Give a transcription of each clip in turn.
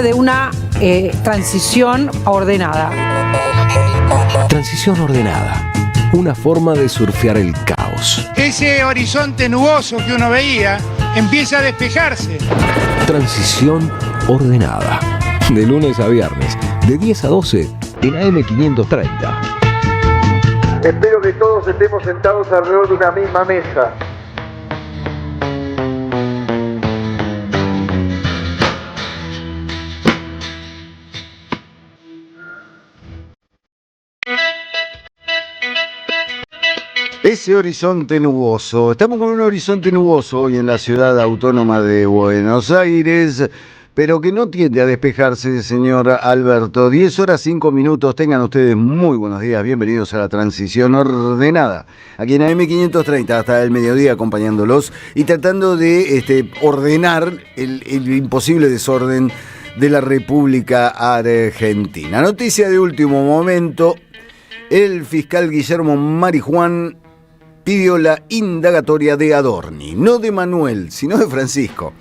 de una transición ordenada. Transición ordenada. Una forma de surfear el caos. Ese horizonte nuboso que uno veía empieza a despejarse. Transición ordenada. De lunes a viernes, de 10 a 12, en AM530. Espero que todos estemos sentados alrededor de una misma mesa. Ese horizonte nuboso. Estamos con un horizonte nuboso hoy en la ciudad autónoma de Buenos Aires, pero que no tiende a despejarse, señor Alberto. 10 horas 5 minutos. Tengan ustedes muy buenos días. Bienvenidos a la transición ordenada. Aquí en AM530 hasta el mediodía acompañándolos y tratando de ordenar el imposible desorden de la República Argentina. Noticia de último momento. El fiscal Guillermo Marijuán pidió la indagatoria de Adorni, no de Manuel, sino de Francisco,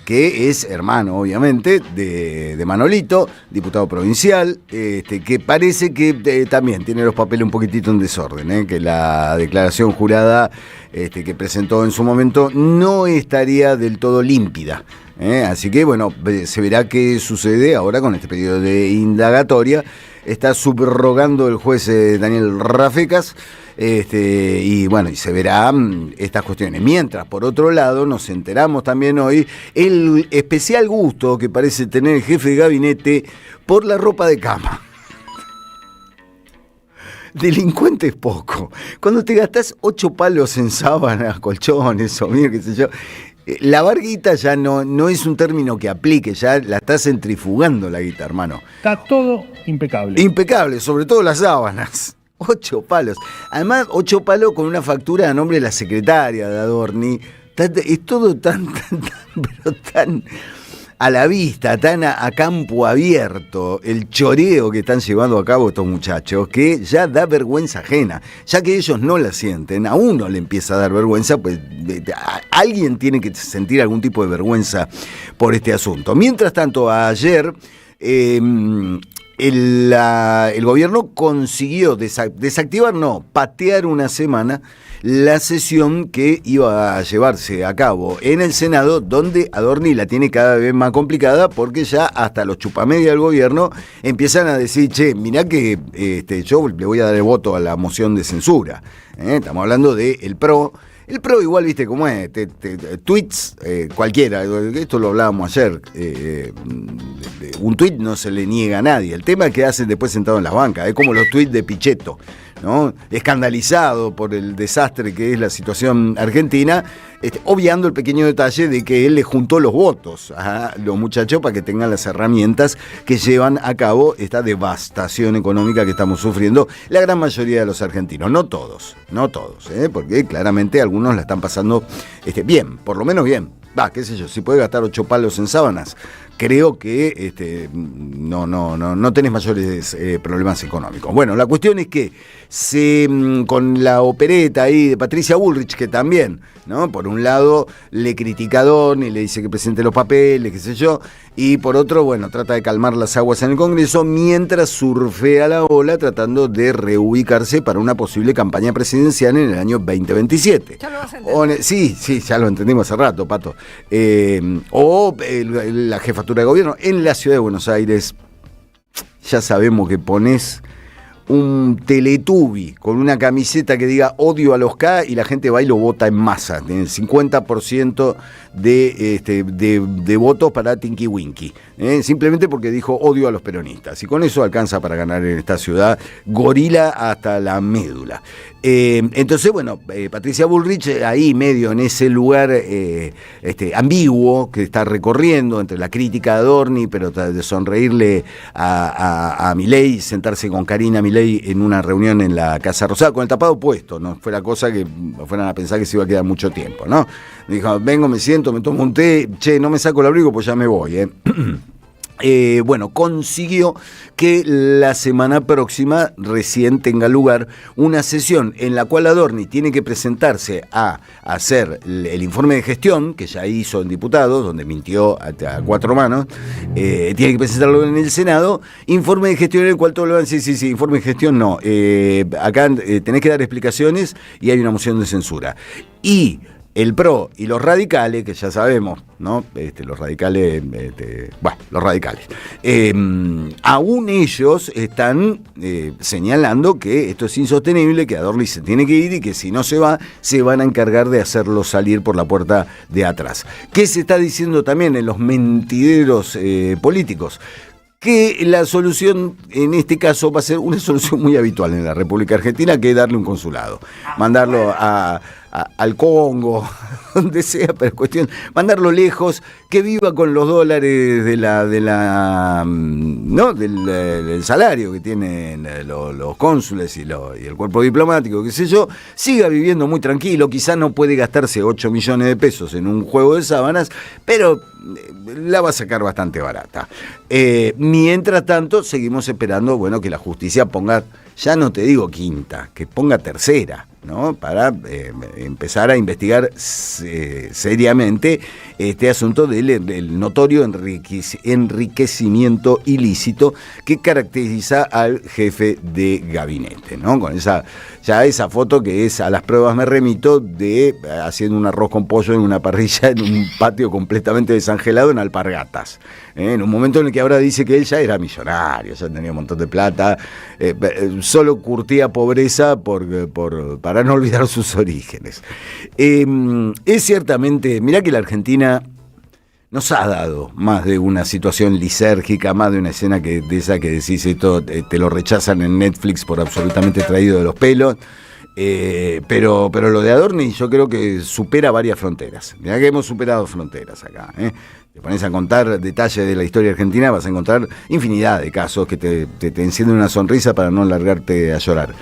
que es hermano, obviamente, de Manolito, diputado provincial, que parece que también tiene los papeles un poquitito en desorden, que la declaración jurada que presentó en su momento no estaría del todo límpida. Así que, bueno, se verá qué sucede ahora con este pedido de indagatoria. Está subrogando el juez Daniel Rafecas. Y bueno, y se verán estas cuestiones. Mientras, por otro lado, nos enteramos también hoy el especial gusto que parece tener el jefe de gabinete por la ropa de cama. Delincuente es poco. Cuando te gastás 8 palos en sábanas, colchones o mira, qué sé yo, la guita ya no es un término que aplique, ya la estás centrifugando la guita, hermano. Está todo impecable. Impecable, sobre todo las sábanas. 8 palos. Además, 8 palos con una factura a nombre de la secretaria de Adorni. Es todo tan a la vista, tan a campo abierto, el choreo que están llevando a cabo estos muchachos, que ya da vergüenza ajena. Ya que ellos no la sienten, a uno le empieza a dar vergüenza, pues alguien tiene que sentir algún tipo de vergüenza por este asunto. Mientras tanto, ayer el gobierno consiguió patear una semana la sesión que iba a llevarse a cabo en el Senado, donde Adorni la tiene cada vez más complicada, porque ya hasta los chupamedia del gobierno empiezan a decir, che, mirá que yo le voy a dar el voto a la moción de censura. Estamos hablando de el PRO. El PRO igual, viste cómo es, tweets, cualquiera, esto lo hablábamos ayer, un tweet no se le niega a nadie, el tema es que hacen después sentado en las bancas, es como los tweets de Pichetto, ¿no? Escandalizado por el desastre que es la situación argentina, obviando el pequeño detalle de que él le juntó los votos a los muchachos para que tengan las herramientas que llevan a cabo esta devastación económica que estamos sufriendo la gran mayoría de los argentinos, no todos, porque claramente algunos la están pasando bien, por lo menos bien. Qué sé yo, si puede gastar 8 palos en sábanas, creo que no tenés mayores problemas económicos. Bueno, la cuestión es que con la opereta ahí de Patricia Bullrich, que también, ¿no? Por un lado le critica a Adorni, le dice que presente los papeles, qué sé yo, y por otro, bueno, trata de calmar las aguas en el Congreso mientras surfea la ola tratando de reubicarse para una posible campaña presidencial en el año 2027. Ya lo vas a entender. Sí, ya lo entendimos hace rato, Pato. La jefatura de gobierno en la ciudad de Buenos Aires. Ya sabemos que pones un Teletubby con una camiseta que diga odio a los K y la gente va y lo vota en masa. Tiene el 50% de votos para Tinky Winky. Simplemente porque dijo odio a los peronistas. Y con eso alcanza para ganar en esta ciudad. Gorila hasta la médula. Entonces, bueno, Patricia Bullrich ahí medio en ese lugar ambiguo que está recorriendo entre la crítica de Adorni, pero de sonreírle a Milei, sentarse con Karina Milei en una reunión en la Casa Rosada con el tapado puesto, no fue la cosa que fueran a pensar que se iba a quedar mucho tiempo, ¿no? Dijo, vengo, me siento, me tomo un té, che, no me saco el abrigo, pues ya me voy, consiguió que la semana próxima recién tenga lugar una sesión en la cual Adorni tiene que presentarse a hacer el informe de gestión, que ya hizo en diputados, donde mintió a cuatro manos, tiene que presentarlo en el Senado, informe de gestión en el cual todos lo van a decir, sí, informe de gestión no, acá tenés que dar explicaciones y hay una moción de censura. Y el PRO y los radicales, que ya sabemos, ¿no? Los radicales, aún ellos están señalando que esto es insostenible, que Adorni se tiene que ir y que si no se va, se van a encargar de hacerlo salir por la puerta de atrás. ¿Qué se está diciendo también en los mentideros políticos? Que la solución en este caso va a ser una solución muy habitual en la República Argentina, que es darle un consulado, mandarlo al Congo, donde sea, pero es cuestión, mandarlo lejos, que viva con los dólares del salario que tienen los cónsules y el cuerpo diplomático, qué sé yo, siga viviendo muy tranquilo, quizás no puede gastarse 8 millones de pesos en un juego de sábanas, pero la va a sacar bastante barata. Mientras tanto, seguimos esperando, que la justicia ponga, ya no te digo quinta, que ponga tercera, ¿no? Para empezar a investigar seriamente este asunto del notorio enriquecimiento ilícito que caracteriza al jefe de gabinete, ¿no? Con esa foto que es a las pruebas me remito de haciendo un arroz con pollo en una parrilla en un patio completamente desangelado en Alpargatas. En un momento en el que ahora dice que él ya era millonario, ya tenía un montón de plata, solo curtía pobreza para no olvidar sus orígenes. Es ciertamente, mirá que la Argentina nos ha dado más de una situación lisérgica, más de una escena de esa que decís esto, te lo rechazan en Netflix por absolutamente traído de los pelos. Pero lo de Adorni yo creo que supera varias fronteras. Mirá que hemos superado fronteras acá. Te pones a contar detalles de la historia argentina, vas a encontrar infinidad de casos que te encienden una sonrisa para no largarte a llorar.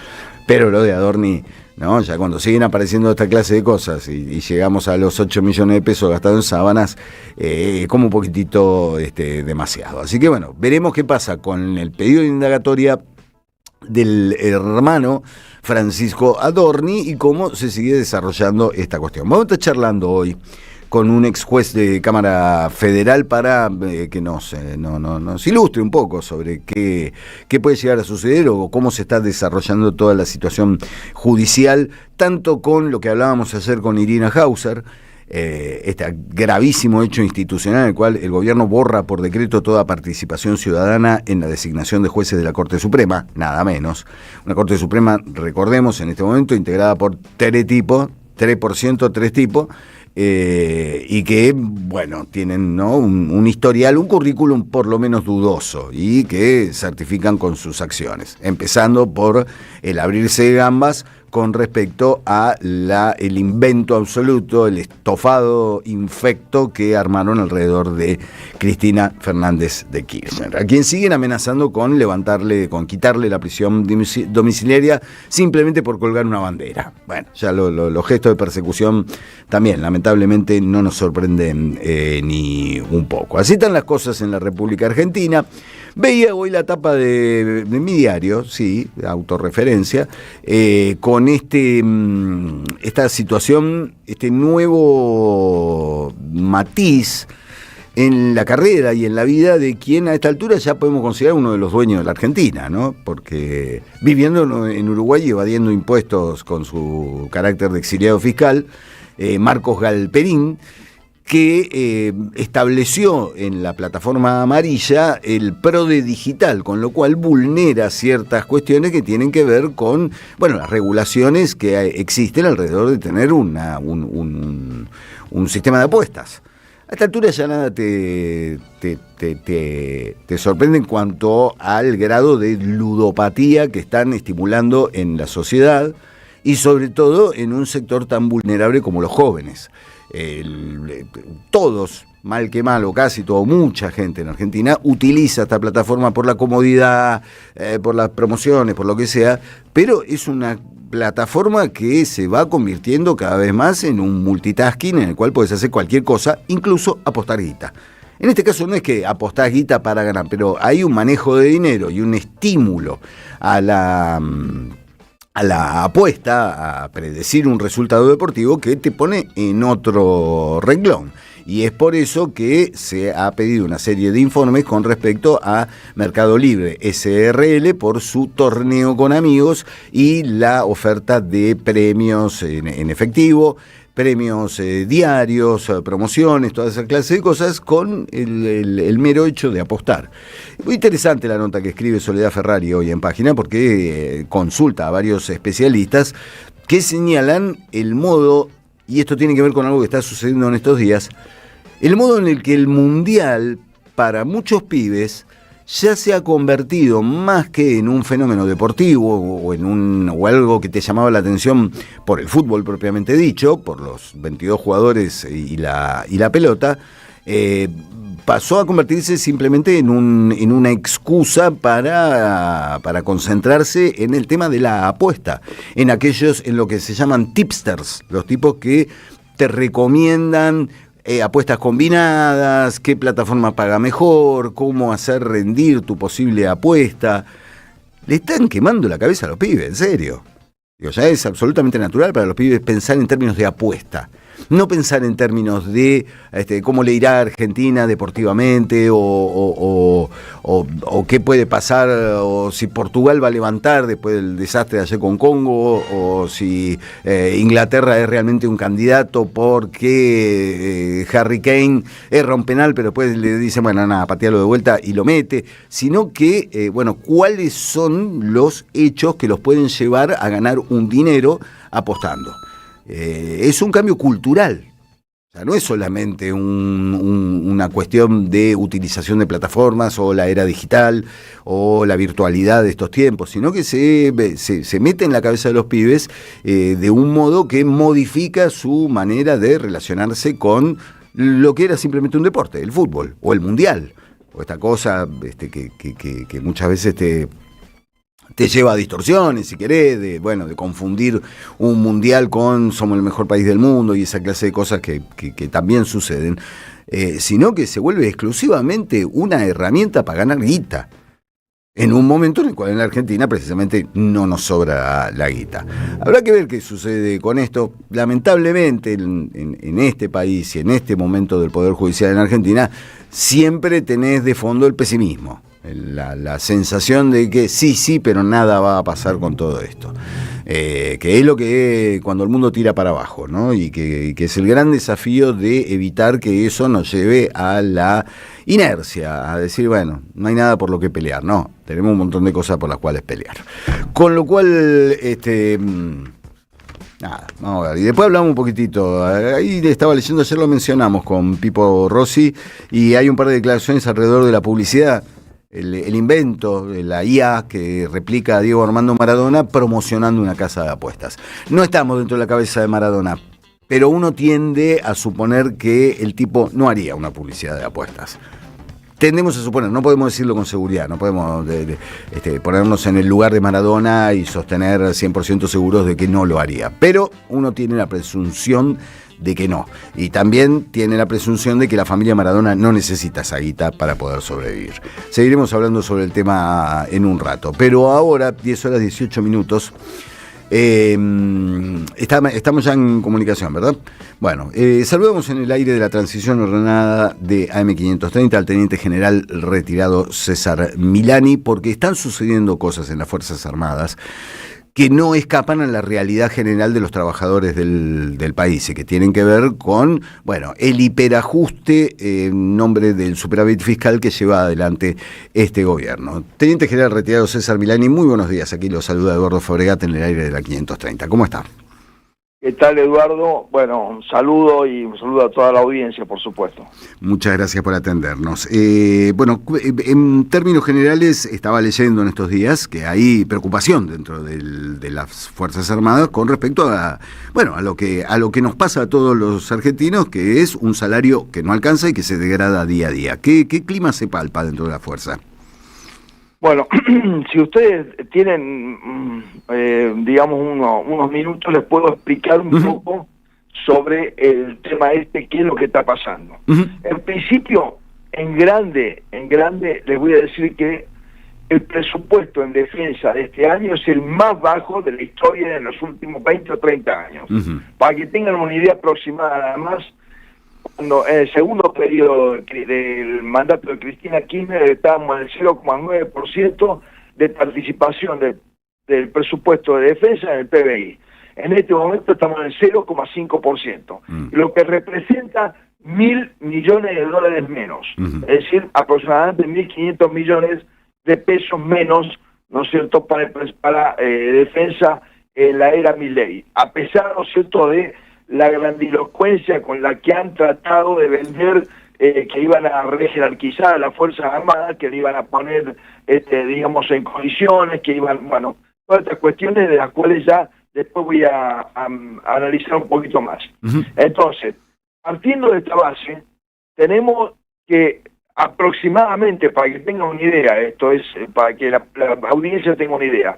Pero lo de Adorni, ¿no? Ya cuando siguen apareciendo esta clase de cosas y llegamos a los 8 millones de pesos gastados en sábanas, como un poquitito demasiado. Así que veremos qué pasa con el pedido de indagatoria del hermano Francisco Adorni y cómo se sigue desarrollando esta cuestión. Vamos a estar charlando hoy con un ex juez de Cámara Federal para que nos ilustre un poco sobre qué puede llegar a suceder o cómo se está desarrollando toda la situación judicial, tanto con lo que hablábamos ayer con Irina Hauser, este gravísimo hecho institucional en el cual el gobierno borra por decreto toda participación ciudadana en la designación de jueces de la Corte Suprema, nada menos. Una Corte Suprema, recordemos, en este momento integrada por tres tipos, y que, tienen, ¿no?, un historial, un currículum por lo menos dudoso y que certifican con sus acciones, empezando por el abrirse de gambas con respecto a el invento absoluto, el estofado infecto que armaron alrededor de Cristina Fernández de Kirchner, a quien siguen amenazando con quitarle la prisión domiciliaria simplemente por colgar una bandera. Ya los gestos de persecución también, lamentablemente, no nos sorprenden ni un poco. Así están las cosas en la República Argentina. Veía hoy la tapa de mi diario, sí, autorreferencia, con esta situación, este nuevo matiz en la carrera y en la vida de quien a esta altura ya podemos considerar uno de los dueños de la Argentina, ¿no? Porque viviendo en Uruguay y evadiendo impuestos con su carácter de exiliado fiscal, Marcos Galperín, que estableció en la plataforma amarilla el PRODE digital, con lo cual vulnera ciertas cuestiones que tienen que ver con las regulaciones que existen alrededor de tener un sistema de apuestas. A esta altura ya nada te sorprende en cuanto al grado de ludopatía que están estimulando en la sociedad y sobre todo en un sector tan vulnerable como los jóvenes. Todos, mal que mal, o casi todo, mucha gente en Argentina utiliza esta plataforma por la comodidad, por las promociones, por lo que sea, pero es una plataforma que se va convirtiendo cada vez más en un multitasking en el cual puedes hacer cualquier cosa, incluso apostar guita. En este caso no es que apostás guita para ganar, pero hay un manejo de dinero y un estímulo a la apuesta, a predecir un resultado deportivo que te pone en otro renglón. Y es por eso que se ha pedido una serie de informes con respecto a Mercado Libre SRL por su torneo con amigos y la oferta de premios en efectivo, premios diarios, promociones, toda esa clase de cosas con el mero hecho de apostar. Muy interesante la nota que escribe Soledad Ferrari hoy en Página porque consulta a varios especialistas que señalan el modo, y esto tiene que ver con algo que está sucediendo en estos días, el modo en el que el Mundial, para muchos pibes, ya se ha convertido más que en un fenómeno deportivo o algo que te llamaba la atención por el fútbol propiamente dicho, por los 22 jugadores y la pelota, pasó a convertirse simplemente en una excusa para concentrarse en el tema de la apuesta, en lo que se llaman tipsters, los tipos que te recomiendan apuestas combinadas, qué plataforma paga mejor, cómo hacer rendir tu posible apuesta. Le están quemando la cabeza a los pibes, en serio. Digo, ya es absolutamente natural para los pibes pensar en términos de apuesta. No pensar en términos de cómo le irá a Argentina deportivamente o qué puede pasar, o si Portugal va a levantar después del desastre de ayer con Congo, o si Inglaterra es realmente un candidato porque Harry Kane erra un penal, pero después le dicen, bueno, nada, patealo de vuelta y lo mete, sino que, cuáles son los hechos que los pueden llevar a ganar un dinero apostando. Es un cambio cultural, o sea, no es solamente una cuestión de utilización de plataformas o la era digital o la virtualidad de estos tiempos, sino que se mete en la cabeza de los pibes de un modo que modifica su manera de relacionarse con lo que era simplemente un deporte, el fútbol o el mundial, o esta cosa que muchas veces te lleva a distorsiones, si querés, de confundir un mundial con somos el mejor país del mundo y esa clase de cosas que también suceden, sino que se vuelve exclusivamente una herramienta para ganar guita, en un momento en el cual en la Argentina precisamente no nos sobra la guita. Habrá que ver qué sucede con esto. Lamentablemente en este país y en este momento del Poder Judicial en Argentina siempre tenés de fondo el pesimismo. La sensación de que sí, pero nada va a pasar con todo esto. Que es lo que cuando el mundo tira para abajo, ¿no? Y que es el gran desafío de evitar que eso nos lleve a la inercia, a decir, bueno, no hay nada por lo que pelear. No, tenemos un montón de cosas por las cuales pelear. Con lo cual, nada, vamos a ver. Y después hablamos un poquitito. Ahí estaba leyendo, ayer lo mencionamos con Pipo Rossi, y hay un par de declaraciones alrededor de la publicidad. El invento de la IA que replica a Diego Armando Maradona promocionando una casa de apuestas. No estamos dentro de la cabeza de Maradona, pero uno tiende a suponer que el tipo no haría una publicidad de apuestas. Tendemos a suponer, no podemos decirlo con seguridad, no podemos ponernos en el lugar de Maradona y sostener 100% seguros de que no lo haría, pero uno tiene la presunción de que no, y también tiene la presunción de que la familia Maradona no necesita esa guita para poder sobrevivir. Seguiremos hablando sobre el tema en un rato, pero ahora 10:18. Estamos ya en comunicación, ¿verdad? Bueno, saludamos en el aire de la transición ordenada de AM530 al teniente general retirado César Milani, porque están sucediendo cosas en las Fuerzas Armadas que no escapan a la realidad general de los trabajadores del país y que tienen que ver con, el hiperajuste en nombre del superávit fiscal que lleva adelante este gobierno. Teniente General retirado César Milani, muy buenos días. Aquí lo saluda Eduardo Fabregat en el aire de la 530. ¿Cómo está? ¿Qué tal, Eduardo? Bueno, un saludo a toda la audiencia, por supuesto. Muchas gracias por atendernos. En términos generales, estaba leyendo en estos días que hay preocupación dentro de las Fuerzas Armadas con respecto a lo que nos pasa a todos los argentinos, que es un salario que no alcanza y que se degrada día a día. ¿Qué clima se palpa dentro de la fuerza? Bueno, si ustedes tienen, unos minutos, les puedo explicar un poco sobre el tema qué es lo que está pasando. En principio, en grande, les voy a decir que el presupuesto en defensa de este año es el más bajo de la historia de los últimos 20 o 30 años. Para que tengan una idea aproximada nada más, cuando en el segundo periodo del mandato de Cristina Kirchner estábamos en el 0,9% de participación del presupuesto de defensa en el PBI. En este momento estamos en el 0,5%, lo que representa 1.000 millones de dólares menos, es decir, aproximadamente 1.500 millones de pesos menos, ¿no es cierto?, para defensa en la era Milei, a pesar, ¿no es cierto?, de la grandilocuencia con la que han tratado de vender que iban a rejerarquizar a las Fuerzas Armadas, que le iban a poner, digamos, en condiciones, que iban, bueno, todas estas cuestiones de las cuales ya después voy a analizar un poquito más. Entonces, partiendo de esta base, tenemos que aproximadamente, para que tengan una idea, esto es para que la audiencia tenga una idea,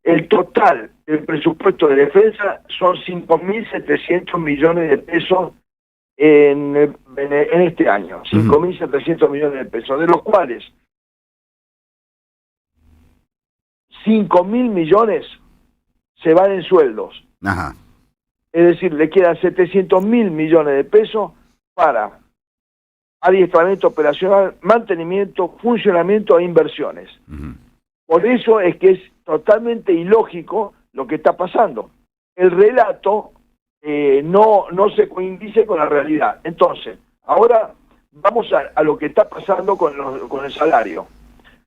el total del presupuesto de defensa son 5.700 millones de pesos en este año, 5.700 millones de pesos, de los cuales 5.000 millones se van en sueldos. Ajá. Es decir, le quedan 700.000 millones de pesos para adiestramiento operacional, mantenimiento, funcionamiento e inversiones. Por eso es que es totalmente ilógico lo que está pasando. El relato no se coincide con la realidad. Entonces, ahora vamos a lo que está pasando con el salario.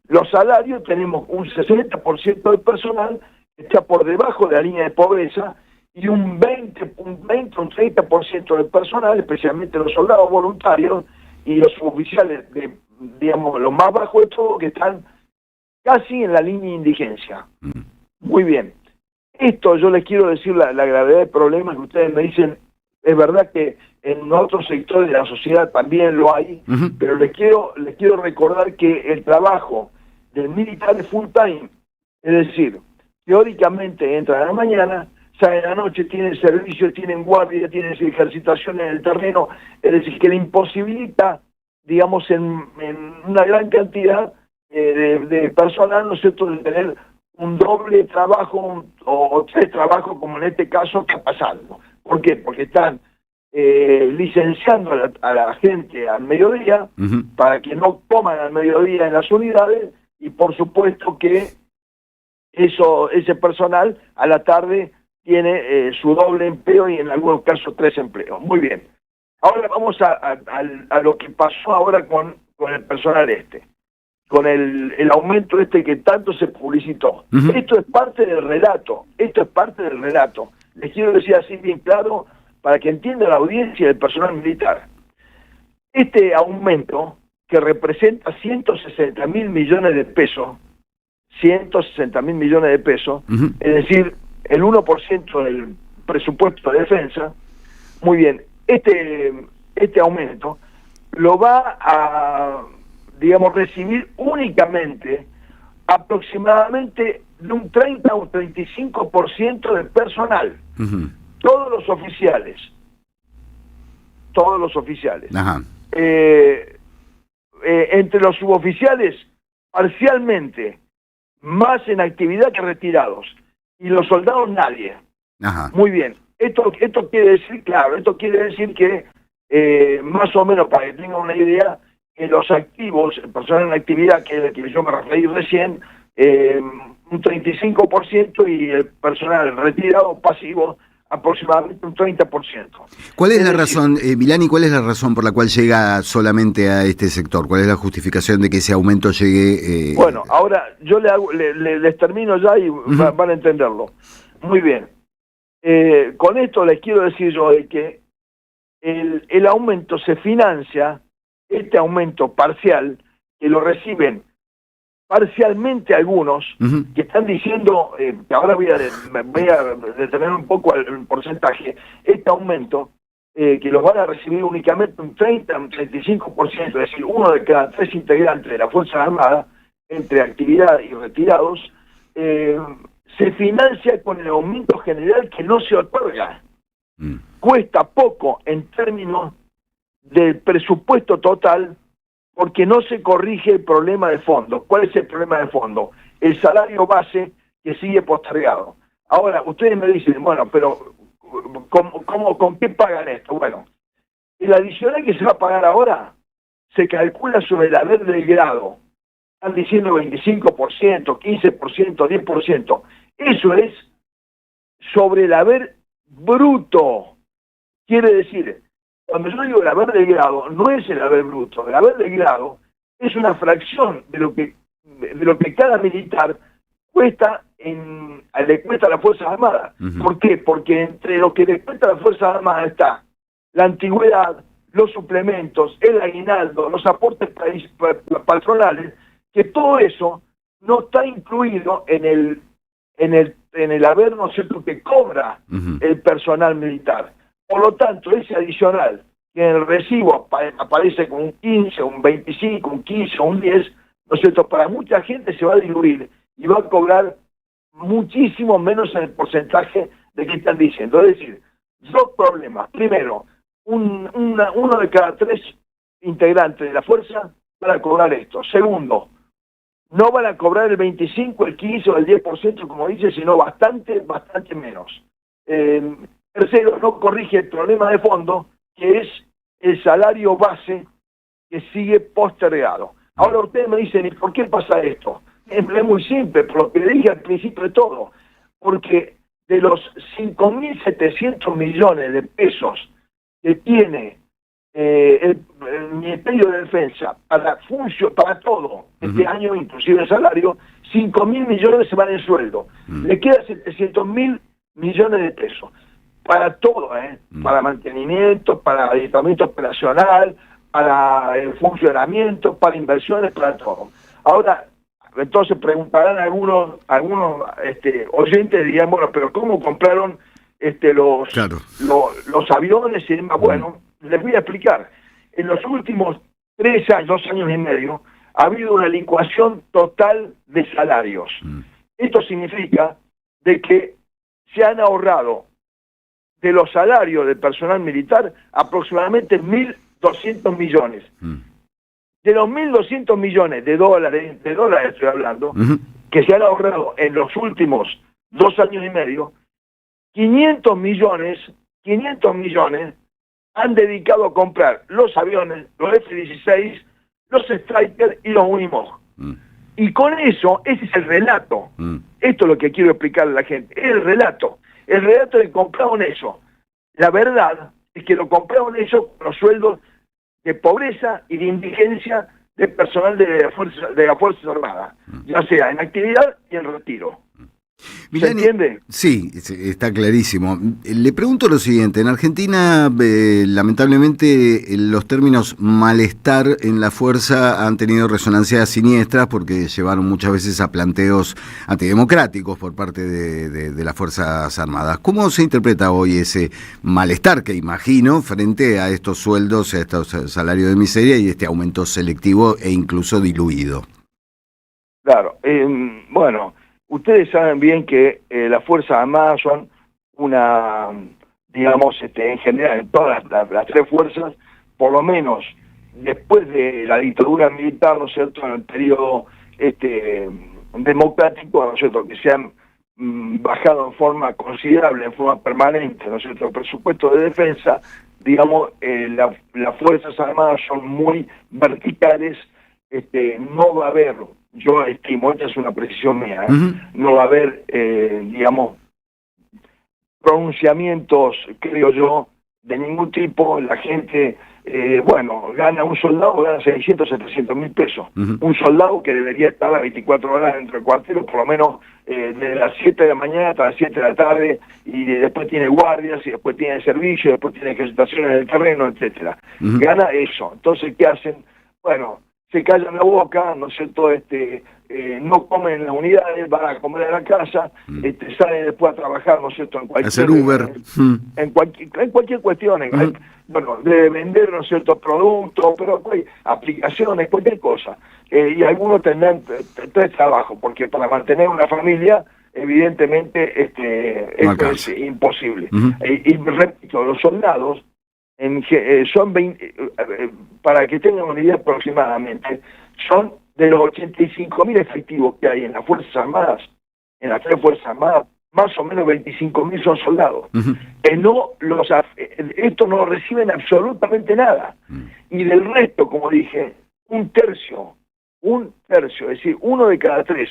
Los salarios, tenemos un 60% del personal que está por debajo de la línea de pobreza y un 30% del personal, especialmente los soldados voluntarios y los oficiales, digamos, los más bajos de todo, que están casi en la línea de indigencia. Muy bien. Esto yo les quiero decir la gravedad del problema que ustedes me dicen. Es verdad que en otros sectores de la sociedad también lo hay, pero les quiero recordar que el trabajo del militar es full time, es decir, teóricamente entran a la mañana, salen a la noche, tienen servicio, tienen guardia, tienen ejercitación en el terreno, es decir, que le imposibilita, digamos, en una gran cantidad de personal, ¿no es cierto?, de tener un doble trabajo o tres trabajos, como en este caso está pasando. ¿Por qué? Porque están licenciando a la gente al mediodía para que no coman al mediodía en las unidades, y por supuesto que ese personal a la tarde tiene su doble empleo y en algunos casos 3 empleos. Muy bien. Ahora vamos a lo que pasó ahora con el personal con el aumento que tanto se publicitó. Esto es parte del relato, Les quiero decir así bien claro para que entienda la audiencia del personal militar. Este aumento, que representa 160.000 millones de pesos, 160.000 millones de pesos, es decir, el 1% del presupuesto de defensa, muy bien, este aumento lo va a, digamos, recibir únicamente aproximadamente de un 30 o un 35% del personal. Todos los oficiales. Ajá. Entre los suboficiales, parcialmente, más en actividad que retirados. Y los soldados, nadie. Ajá. Muy bien. Esto quiere decir, claro, que más o menos, para que tengan una idea, que los activos, el personal en actividad, que yo me referí recién, un 35%, y el personal retirado pasivo aproximadamente un 30%. ¿Cuál es la razón, Milani, cuál es la razón por la cual llega solamente a este sector? ¿Cuál es la justificación de que ese aumento llegue? Bueno, ahora yo les termino ya y van a entenderlo. Muy bien. Con esto les quiero decir yo de que el aumento se financia, este aumento parcial, que lo reciben parcialmente algunos, que están diciendo, que ahora voy a detener un poco el porcentaje, este aumento, que los van a recibir únicamente un 30, un 35%, es decir, 1 de cada 3 integrantes de la Fuerza Armada, entre actividad y retirados, se financia con el aumento general que no se otorga. Cuesta poco en términos del presupuesto total, porque no se corrige el problema de fondo. ¿Cuál es el problema de fondo? El salario base que sigue postergado. Ahora, ustedes me dicen, bueno, pero ¿con qué pagan esto? Bueno, el adicional que se va a pagar ahora se calcula sobre el haber del grado. Están diciendo 25%, 15%, 10%. Eso es sobre el haber bruto. Quiere decir, cuando yo digo el haber del grado, no es el haber bruto. El haber del grado es una fracción de lo que cada militar le cuesta a las Fuerzas Armadas. ¿Por qué? Porque entre lo que le cuesta a las Fuerzas Armadas está la antigüedad, los suplementos, el aguinaldo, los aportes patronales, que todo eso no está incluido en el haber, ¿no es cierto?, que cobra el personal militar. Por lo tanto, ese adicional que en el recibo aparece con un 15, un 25, un 15, un 10, ¿no es cierto?, para mucha gente se va a diluir y va a cobrar muchísimo menos en el porcentaje de que están diciendo. Es decir, dos problemas. Primero, uno de cada 3 integrantes de la fuerza van a cobrar esto. Segundo, no van a cobrar el 25, el 15 o el 10%, como dice, sino bastante menos. Tercero, no corrige el problema de fondo, que es el salario base que sigue postergado. Ahora ustedes me dicen, ¿y por qué pasa esto? Es muy simple, por lo que le dije al principio de todo, porque de los 5.700 millones de pesos que tiene el Ministerio de Defensa para todo este año, inclusive el salario, 5.000 millones se van en sueldo. Le queda 700.000 millones de pesos. Para todo, para mantenimiento, para adiestramiento operacional, para el funcionamiento, para inversiones, para todo. Ahora, entonces preguntarán algunos oyentes, dirán, bueno, pero ¿cómo compraron los aviones y demás? Bueno, les voy a explicar. En los últimos 2 años y medio, ha habido una licuación total de salarios. Esto significa de que se han ahorrado de los salarios del personal militar aproximadamente 1.200 millones. De los 1.200 millones de dólares estoy hablando, que se han ahorrado en los últimos 2 años y medio, 500 millones han dedicado a comprar los aviones, los F-16, los Stryker y los Unimog. Y con eso, ese es el relato. Esto es lo que quiero explicarle a la gente. Es el relato. El relato de que compraron eso. La verdad es que lo compraron eso con los sueldos de pobreza y de indigencia del personal de las Fuerzas Armadas, ya sea en actividad y en retiro. ¿Se entiende? Sí, está clarísimo. Le pregunto lo siguiente, en Argentina lamentablemente los términos malestar en la fuerza han tenido resonancias siniestras porque llevaron muchas veces a planteos antidemocráticos por parte de las Fuerzas Armadas. ¿Cómo se interpreta hoy ese malestar que imagino frente a estos sueldos, a estos salarios de miseria y este aumento selectivo e incluso diluido? Claro, bueno, ustedes saben bien que las Fuerzas Armadas son una, digamos, en general, en todas las 3 fuerzas, por lo menos después de la dictadura militar, ¿no es cierto?, en el periodo democrático, ¿no es cierto?, que se han bajado en forma considerable, en forma permanente, ¿no es cierto?, el presupuesto de defensa, digamos, las Fuerzas Armadas son muy verticales, no va a haber, yo estimo, esta es una precisión mía, no va a haber, digamos, pronunciamientos, creo yo, de ningún tipo. La gente, gana un soldado, gana 600, 700 mil pesos. Un soldado que debería estar las 24 horas dentro del cuartel, por lo menos desde las 7 de la mañana hasta las 7 de la tarde, y después tiene guardias, y después tiene servicio, después tiene ejercitaciones en el terreno, etcétera. Gana eso. Entonces, ¿qué hacen? Bueno, se callan la boca, ¿no es cierto?, no comen en las unidades, van a comer en la casa, salen después a trabajar, ¿no es cierto?, en cualquier... Hacer Uber. En cualquier cuestión, de vender, ¿no es cierto?, productos, pero aplicaciones, cualquier cosa. Y algunos tendrán 3 trabajos, porque para mantener una familia, evidentemente, esto es imposible. Y repito, los soldados, son 20, para que tengan una idea aproximadamente, son de los 85.000 efectivos que hay en las Fuerzas Armadas, en las 3 Fuerzas Armadas, más o menos 25.000 son soldados. Estos no reciben absolutamente nada. Y del resto, como dije, un tercio, es decir, 1 de cada 3.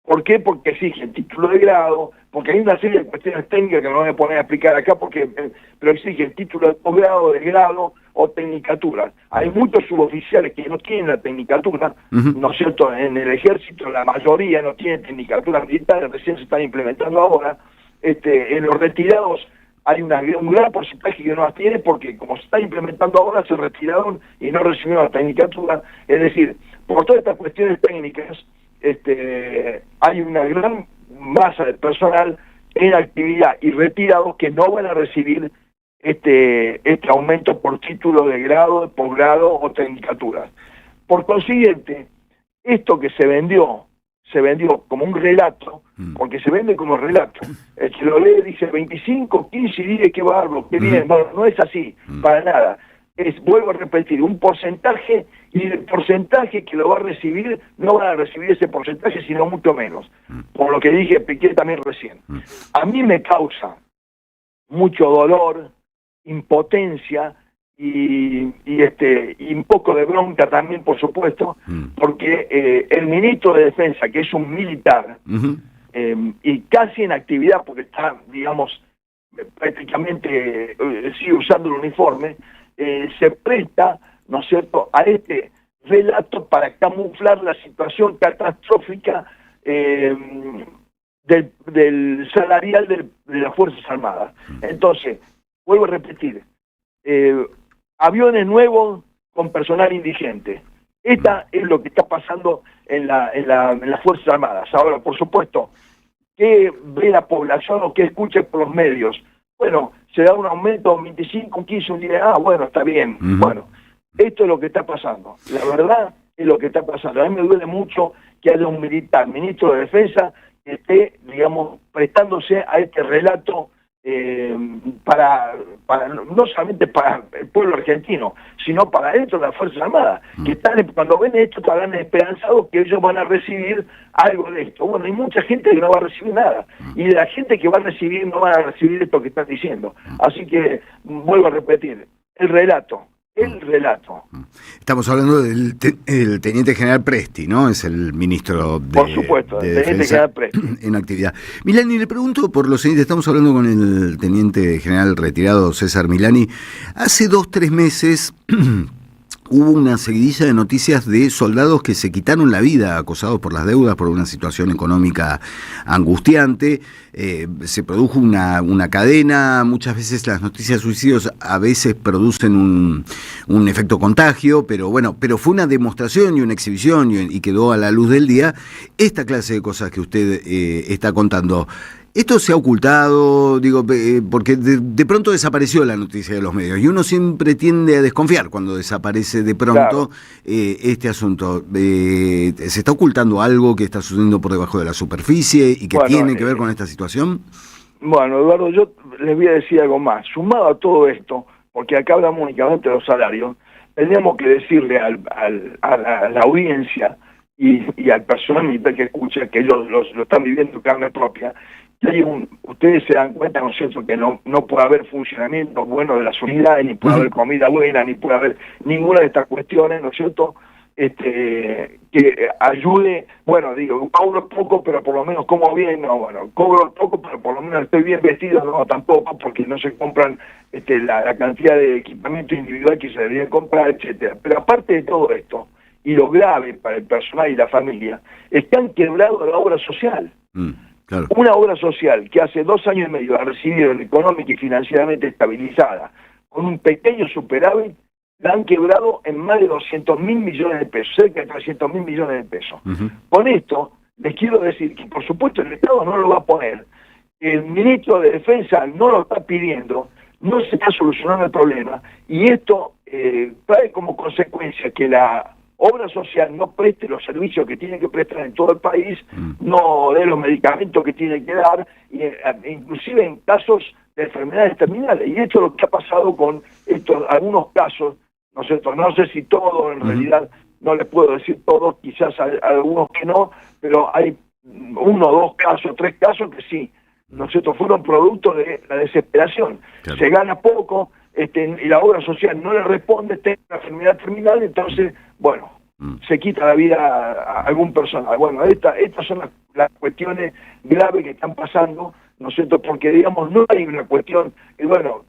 ¿Por qué? Porque exigen título de grado, porque hay una serie de cuestiones técnicas que no voy a poner a explicar acá, pero exigen título de posgrado, de grado o tecnicatura. Hay muchos suboficiales que no tienen la tecnicatura, ¿no es cierto? En el ejército la mayoría no tiene tecnicatura militar, recién se están implementando ahora. En los retirados hay un gran porcentaje que no las tiene porque como se está implementando ahora se retiraron y no recibieron la tecnicatura. Es decir, por todas estas cuestiones técnicas, hay una gran masa de personal en actividad y retirados que no van a recibir este aumento por título de grado, de posgrado o tecnicatura. Por consiguiente, esto que se vendió como un relato, porque se vende como relato. El que lo lee dice 25, 15 y dice qué bárbaro, qué bien. Bueno, no es así, para nada. Vuelvo a repetir, un porcentaje, y el porcentaje que lo va a recibir, no van a recibir ese porcentaje, sino mucho menos. Por lo que dije, Piqué también recién. A mí me causa mucho dolor, impotencia y un poco de bronca también, por supuesto, porque el ministro de Defensa, que es un militar, y casi en actividad, porque está, digamos, prácticamente sigue usando el uniforme, se presta, ¿no es cierto?, a este relato para camuflar la situación catastrófica del salarial de las Fuerzas Armadas. Entonces, vuelvo a repetir, aviones nuevos con personal indigente. Esta es lo que está pasando en las Fuerzas Armadas. Ahora, por supuesto, ¿qué ve la población o qué escucha por los medios? Bueno, se da un aumento, un 25, un 15, un 10, bueno, está bien. Bueno, esto es lo que está pasando. La verdad es lo que está pasando. A mí me duele mucho que haya un militar, ministro de Defensa, que esté, digamos, prestándose a este relato para no solamente para el pueblo argentino, sino para dentro de las Fuerzas Armadas, que están, cuando ven esto estarán esperanzados que ellos van a recibir algo de esto. Bueno, hay mucha gente que no va a recibir nada, y de la gente que va a recibir no van a recibir esto que están diciendo. Así que, vuelvo a repetir, el relato. Estamos hablando del teniente general Presti, ¿no? Es el ministro de Por supuesto, el teniente general Presti. En actividad. Milani, le pregunto por lo siguiente, estamos hablando con el teniente general retirado César Milani. Hace 2-3 meses hubo una seguidilla de noticias de soldados que se quitaron la vida acosados por las deudas, por una situación económica angustiante. Se produjo una cadena. Muchas veces las noticias de suicidios a veces producen un efecto contagio, pero fue una demostración y una exhibición y quedó a la luz del día esta clase de cosas que usted está contando. Esto se ha ocultado, digo, porque de pronto desapareció la noticia de los medios y uno siempre tiende a desconfiar cuando desaparece de pronto este asunto. ¿Se está ocultando algo que está sucediendo por debajo de la superficie y que tiene que ver con esta situación? Bueno, Eduardo, yo les voy a decir algo más. Sumado a todo esto, porque acá hablamos únicamente de los salarios, tenemos que decirle a la audiencia y al personal militar que escucha, que ellos lo están viviendo en carne propia, que ustedes se dan cuenta, ¿no es cierto?, que no puede haber funcionamiento bueno de las unidades, ni puede haber comida buena, ni puede haber ninguna de estas cuestiones, ¿no es cierto?, que ayude. Bueno, digo, cobro poco, pero por lo menos como bien. No, bueno, cobro poco, pero por lo menos estoy bien vestido. No, tampoco, porque no se compran la cantidad de equipamiento individual que se debería comprar, etcétera. Pero aparte de todo esto, y lo grave para el personal y la familia, es que han quebrado la obra social. Claro. Una obra social que hace 2 años y medio ha recibido económica y financieramente estabilizada, con un pequeño superávit, la han quebrado en más de 200.000 millones de pesos, cerca de 300.000 millones de pesos. Con esto, les quiero decir que, por supuesto, el Estado no lo va a poner, el ministro de Defensa no lo está pidiendo, no se está solucionando el problema, y esto trae como consecuencia que la obra social no preste los servicios que tiene que prestar en todo el país, no dé los medicamentos que tiene que dar, inclusive en casos de enfermedades terminales. Y esto es lo que ha pasado con algunos casos, ¿no es cierto? No sé si todos, en realidad no les puedo decir todos, quizás hay algunos que no, pero hay 1, 2 casos, 3 casos que sí, ¿no es cierto? Fueron producto de la desesperación. Claro. Se gana poco, y la obra social no le responde, tiene una enfermedad terminal, entonces, bueno, se quita la vida a algún personal. Bueno, estas son las cuestiones graves que están pasando, ¿no es cierto? Porque, digamos, no hay una cuestión, bueno,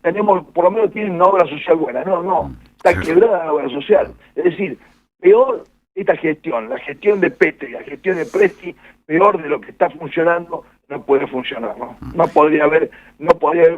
por lo menos tienen una obra social buena, no, está quebrada la obra social. Es decir, peor esta gestión, la gestión de Petri, la gestión de Presti, peor de lo que está funcionando, no puede funcionar, no podría haber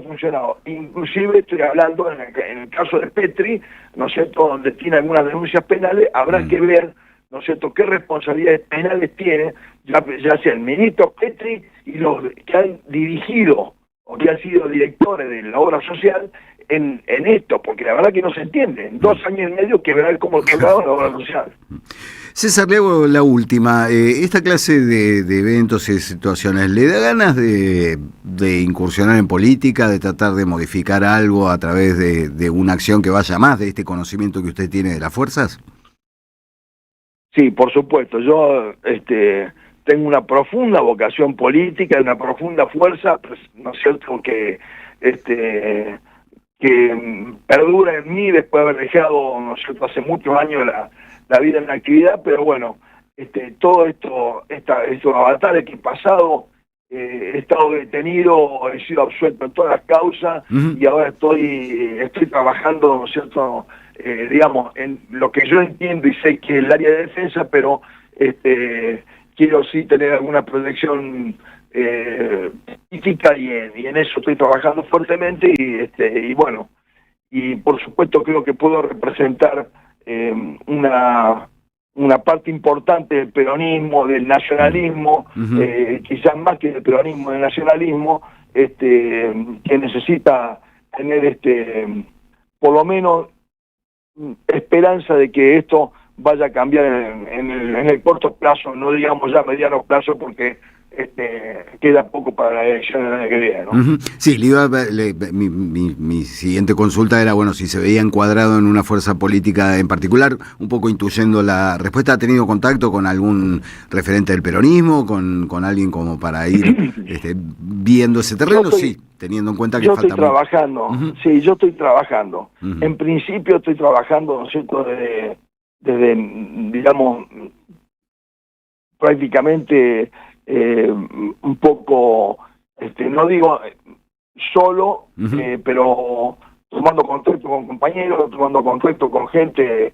funcionado. Inclusive estoy hablando en el caso de Petri, ¿no es cierto?, donde tiene algunas denuncias penales, habrá que ver, ¿no es cierto?, qué responsabilidades penales tiene, ya sea el ministro Petri y los que han dirigido o que han sido directores de la obra social en esto, porque la verdad que no se entiende. En 2 años y medio que verá cómo quebraron la obra social. César, le hago la última. Esta clase de eventos y de situaciones, ¿le da ganas de incursionar en política, de tratar de modificar algo a través de una acción que vaya más de este conocimiento que usted tiene de las fuerzas? Sí, por supuesto. Yo tengo una profunda vocación política, una profunda fuerza, pues, ¿no es cierto?, que perdura en mí después de haber dejado, ¿no es cierto?, hace muchos años la vida en la actividad, pero bueno, todo estos avatares que he pasado, he estado detenido, he sido absuelto en todas las causas, y ahora estoy trabajando, ¿no es cierto?, digamos, en lo que yo entiendo y sé que es el área de defensa, pero quiero sí tener alguna proyección política, y en eso estoy trabajando fuertemente, y bueno, y por supuesto creo que puedo representar una parte importante del peronismo, del nacionalismo, quizás más que del peronismo, del nacionalismo, que necesita tener por lo menos esperanza de que esto vaya a cambiar en el corto plazo, no digamos ya mediano plazo, porque queda poco para la elección del año que viene, ¿no? Sí, mi siguiente consulta era, bueno, si se veía encuadrado en una fuerza política en particular, un poco intuyendo la respuesta. ¿Ha tenido contacto con algún referente del peronismo, con alguien como para ir viendo ese terreno? Sí, teniendo en cuenta que falta mucho. Sí, yo estoy trabajando. En principio estoy trabajando, ¿no es cierto?, desde digamos, prácticamente un poco, no digo solo, pero tomando contacto con compañeros, tomando contacto con gente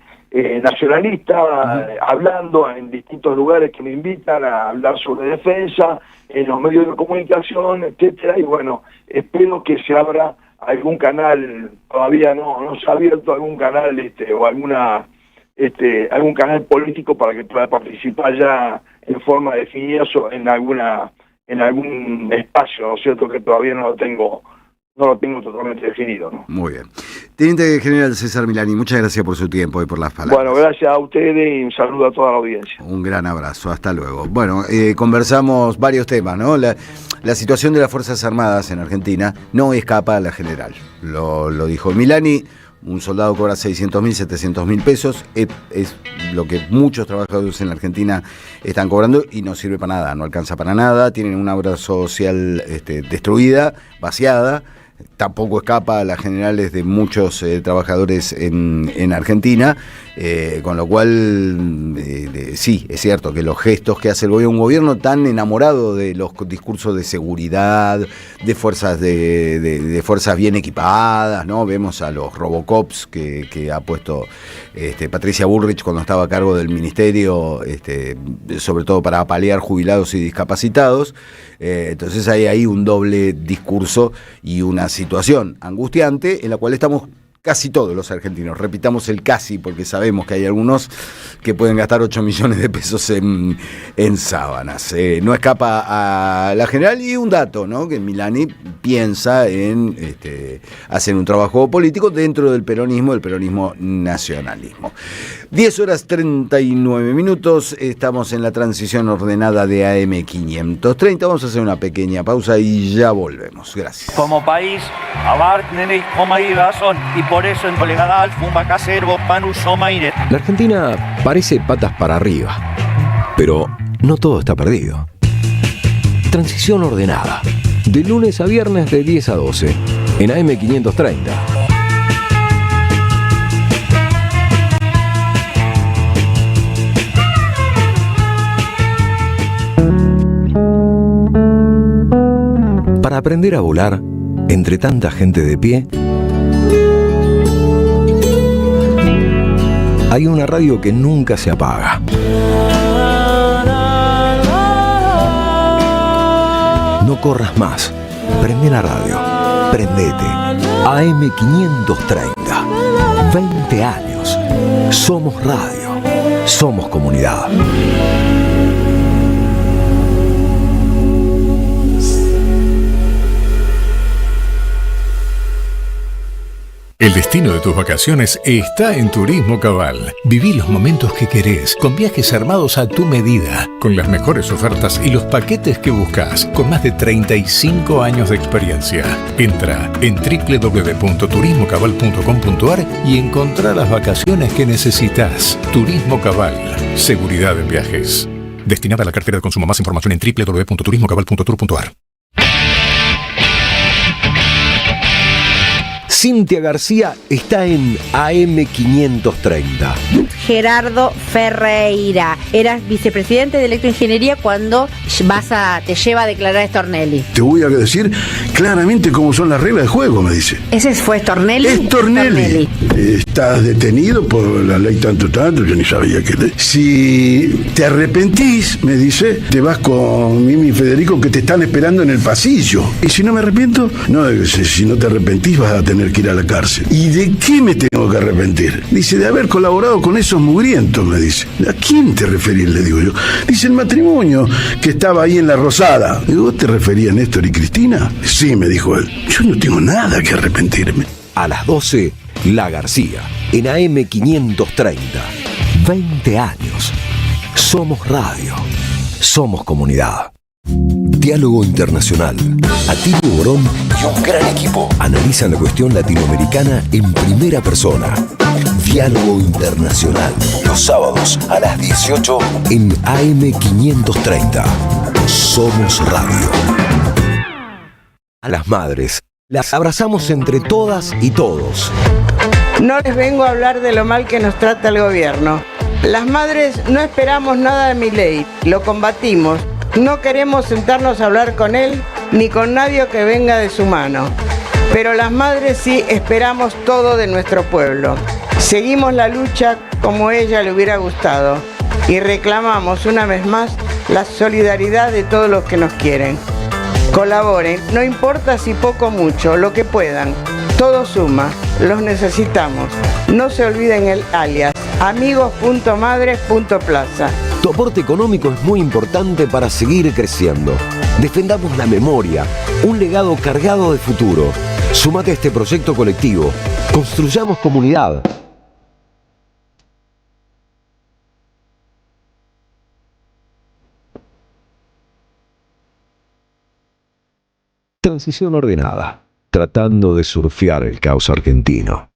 nacionalista, hablando en distintos lugares que me invitan a hablar sobre defensa, en los medios de comunicación, etcétera, y bueno, espero que se abra algún canal, todavía no se ha abierto algún canal o algún canal político para que pueda participar ya en forma definida en algún espacio, ¿no es cierto?, que todavía no lo tengo totalmente definido, ¿no? Muy bien. Teniente General César Milani, muchas gracias por su tiempo y por las palabras. Bueno, gracias a ustedes y un saludo a toda la audiencia. Un gran abrazo, hasta luego. Bueno, conversamos varios temas, ¿no? La situación de las Fuerzas Armadas en Argentina no escapa a la general. Lo dijo Milani. Un soldado cobra 600.000, 700.000 pesos, es lo que muchos trabajadores en la Argentina están cobrando y no sirve para nada, no alcanza para nada, tienen una obra social destruida, vaciada, tampoco escapa a las generales de muchos trabajadores en Argentina, con lo cual sí, es cierto que los gestos que hace el gobierno, un gobierno tan enamorado de los discursos de seguridad, de fuerzas de fuerzas bien equipadas, ¿no? Vemos a los Robocops que ha puesto Patricia Bullrich cuando estaba a cargo del ministerio, sobre todo para paliar jubilados y discapacitados. Entonces hay ahí un doble discurso y una situación angustiante en la cual estamos casi todos los argentinos. Repitamos el casi, porque sabemos que hay algunos que pueden gastar 8 millones de pesos en sábanas. No escapa a la general. Y un dato, ¿no?, que Milani piensa en hacer un trabajo político dentro del peronismo nacionalismo. 10 horas 39 minutos, estamos en la transición ordenada de AM530. Vamos a hacer una pequeña pausa y ya volvemos. Gracias. Como país, abarten coma y razón, y por eso en Colegadal, Fumba Caservo, Panu Somaire. La Argentina parece patas para arriba, pero no todo está perdido. Transición ordenada, de lunes a viernes de 10 a 12, en AM530. Para aprender a volar entre tanta gente de pie, hay una radio que nunca se apaga. No corras más. Prende la radio. Prendete. AM530. 20 años. Somos radio. Somos comunidad. El destino de tus vacaciones está en Turismo Cabal. Viví los momentos que querés, con viajes armados a tu medida, con las mejores ofertas y los paquetes que buscas, con más de 35 años de experiencia. Entra en www.turismocabal.com.ar y encontrá las vacaciones que necesitas. Turismo Cabal. Seguridad en viajes. Destinada a la cartera de consumo. Más información en www.turismocabal.tour.ar. Cintia García está en AM530. Gerardo Ferreira, eras vicepresidente de Electroingeniería cuando te lleva a declarar Stornelli. Te voy a decir claramente cómo son las reglas de juego, me dice. ¿Ese fue Stornelli? Es Stornelli. Estás detenido por la ley tanto, yo ni sabía que... Si te arrepentís, me dice, te vas con Mimi y Federico que te están esperando en el pasillo. Y si no me arrepiento, no, si no te arrepentís vas a tener que ir a la cárcel. ¿Y de qué me tengo que arrepentir? Dice, de haber colaborado con esos mugrientos, me dice. ¿A quién te referís? Le digo yo. Dice, el matrimonio que estaba ahí en La Rosada. Digo, ¿vos te referías a Néstor y Cristina? Sí, me dijo él. Yo no tengo nada que arrepentirme. A las 12, La García, en AM530. 20 años. Somos radio. Somos comunidad. Diálogo Internacional. Atilio Borón y un gran equipo analizan la cuestión latinoamericana en primera persona. Diálogo Internacional. Los sábados a las 18 en AM530. Somos radio. A las madres las abrazamos entre todas y todos. No les vengo a hablar de lo mal que nos trata el gobierno. Las madres no esperamos nada de Milei, lo combatimos. No queremos sentarnos a hablar con él ni con nadie que venga de su mano. Pero las madres sí esperamos todo de nuestro pueblo. Seguimos la lucha como ella le hubiera gustado y reclamamos una vez más la solidaridad de todos los que nos quieren. Colaboren, no importa si poco o mucho, lo que puedan. Todo suma, los necesitamos. No se olviden el alias, amigos.madres.plaza. Tu aporte económico es muy importante para seguir creciendo. Defendamos la memoria, un legado cargado de futuro. Súmate a este proyecto colectivo. Construyamos comunidad. Transición ordenada, tratando de surfear el caos argentino.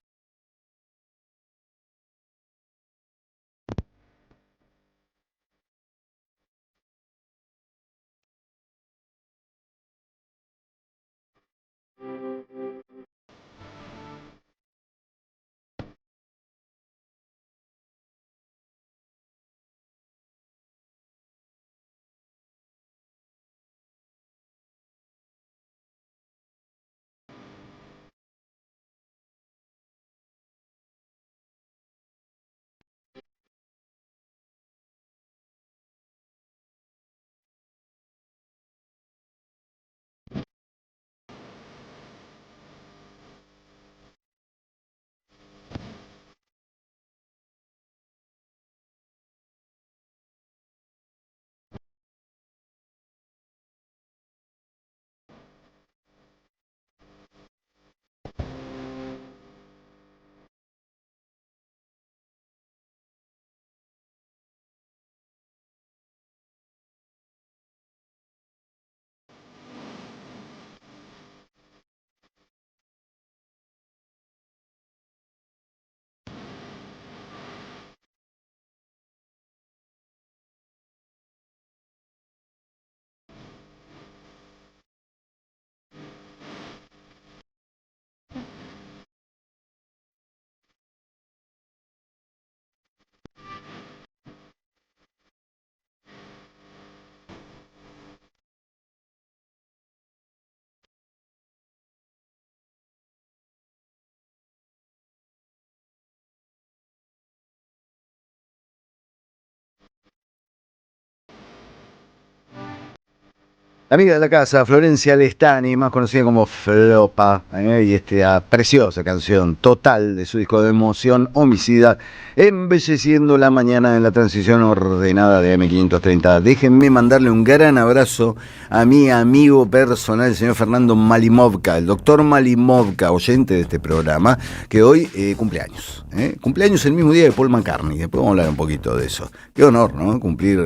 La amiga de la casa, Florencia Lestani, más conocida como Flopa, y esta preciosa canción total de su disco de Emoción Homicida, embelleciendo la mañana en la transición ordenada de M530. Déjenme mandarle un gran abrazo a mi amigo personal, el señor Fernando Malimovka, el doctor Malimovka, oyente de este programa, que hoy cumpleaños. Cumpleaños el mismo día de Paul McCartney. Después vamos a hablar un poquito de eso. Qué honor, ¿no? Cumplir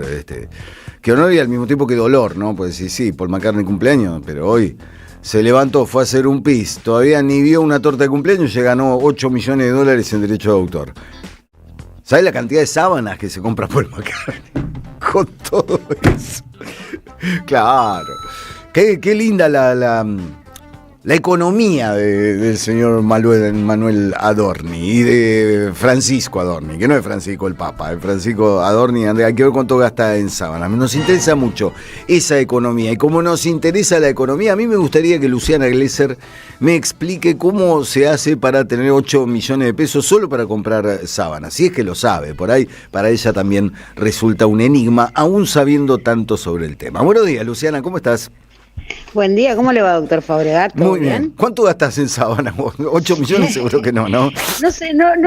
qué honor y al mismo tiempo que dolor, ¿no? Pues sí, Paul McCartney cumpleaños, pero hoy se levantó, fue a hacer un pis, todavía ni vio una torta de cumpleaños y ya ganó $8 millones en derecho de autor. ¿Sabes la cantidad de sábanas que se compra Paul McCartney? Con todo eso. Claro. Qué linda la economía del señor Manuel Adorni y de Francisco Adorni, que no es Francisco el Papa, es Francisco Adorni. Hay que ver cuánto gasta en sábanas. Nos interesa mucho esa economía, y como nos interesa la economía, a mí me gustaría que Luciana Glesser me explique cómo se hace para tener 8 millones de pesos solo para comprar sábanas, si es que lo sabe. Por ahí para ella también resulta un enigma, aún sabiendo tanto sobre el tema. Buenos días, Luciana, ¿cómo estás? Buen día, ¿cómo le va, doctor Fabregat? Muy bien. ¿Cuánto gastas en sábanas? 8 millones seguro que no. No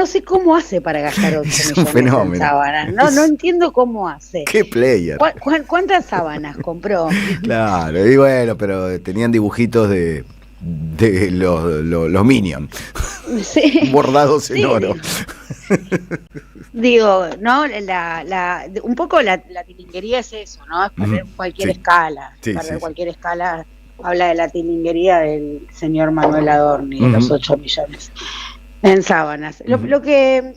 sé cómo hace para gastar 8 es millones un fenómeno. en sábanas. No entiendo cómo hace. ¡Qué player! ¿Cuántas sábanas compró? Claro, y bueno, pero tenían dibujitos de los Minions. Sí. Bordados en oro. Digo, ¿no? Un poco la tilinguería es eso, ¿no? Es perder cualquier escala. Cualquier escala habla de la tilinguería del señor Manuel Adorni, los 8 millones en sábanas. Lo que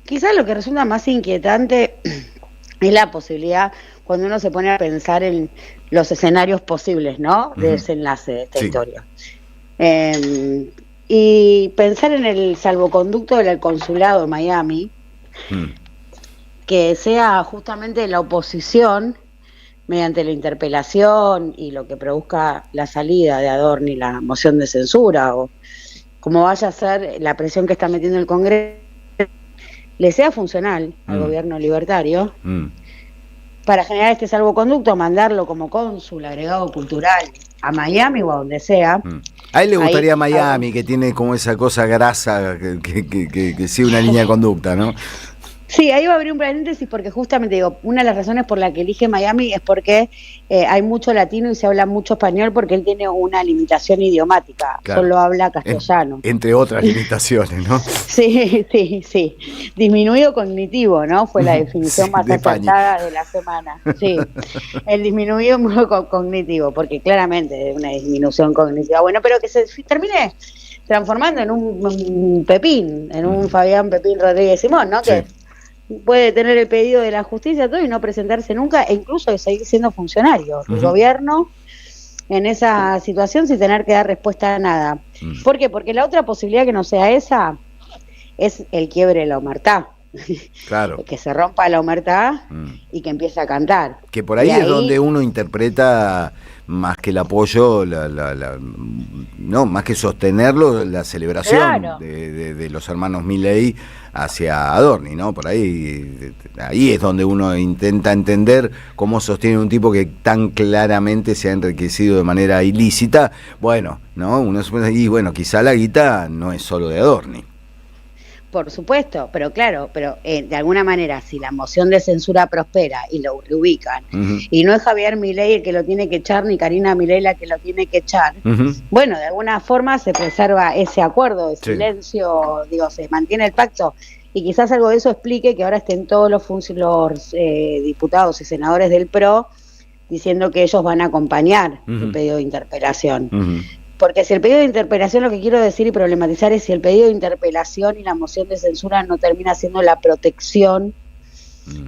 quizás lo que resulta más inquietante es la posibilidad, cuando uno se pone a pensar en los escenarios posibles, ¿no? De desenlace de esta historia. Y pensar en el salvoconducto del consulado de Miami, que sea justamente la oposición, mediante la interpelación y lo que produzca la salida de Adorni, la moción de censura, o como vaya a ser la presión que está metiendo el Congreso, le sea funcional al gobierno libertario, para generar este salvoconducto, mandarlo como cónsul, agregado cultural, a Miami o a donde sea. A él le gustaría Miami, que tiene como esa cosa grasa que sigue una línea de conducta, ¿no? Sí, ahí va a abrir un paréntesis porque justamente digo, una de las razones por la que elige Miami es porque hay mucho latino y se habla mucho español, porque él tiene una limitación idiomática, solo habla castellano. Entre otras limitaciones, ¿no? Sí. Disminuido cognitivo, ¿no? Fue la definición más acertada de la semana. Sí, el disminuido cognitivo, porque claramente es una disminución cognitiva. Bueno, pero que se termine transformando en un Pepín, en un Fabián Pepín Rodríguez Simón, ¿no? Que puede tener el pedido de la justicia todo y no presentarse nunca, e incluso de seguir siendo funcionario del gobierno en esa situación sin tener que dar respuesta a nada. ¿Por qué? Porque la otra posibilidad que no sea esa es el quiebre de la omertá. Claro. Que se rompa la omertá y que empiece a cantar. Que por ahí es donde uno interpreta, más que el apoyo, no, más que sostenerlo, la celebración de los hermanos Milei hacia Adorni, ¿no? Por ahí es donde uno intenta entender cómo sostiene un tipo que tan claramente se ha enriquecido de manera ilícita. Bueno, ¿no? Quizá la guita no es solo de Adorni. Por supuesto, pero claro, de alguna manera, si la moción de censura prospera y lo reubican, y no es Javier Milei el que lo tiene que echar, ni Karina Milei la que lo tiene que echar, bueno, de alguna forma se preserva ese acuerdo de silencio, se mantiene el pacto, y quizás algo de eso explique que ahora estén todos los diputados y senadores del PRO diciendo que ellos van a acompañar el pedido de interpelación. Porque si el pedido de interpelación, lo que quiero decir y problematizar es si el pedido de interpelación y la moción de censura no termina siendo la protección,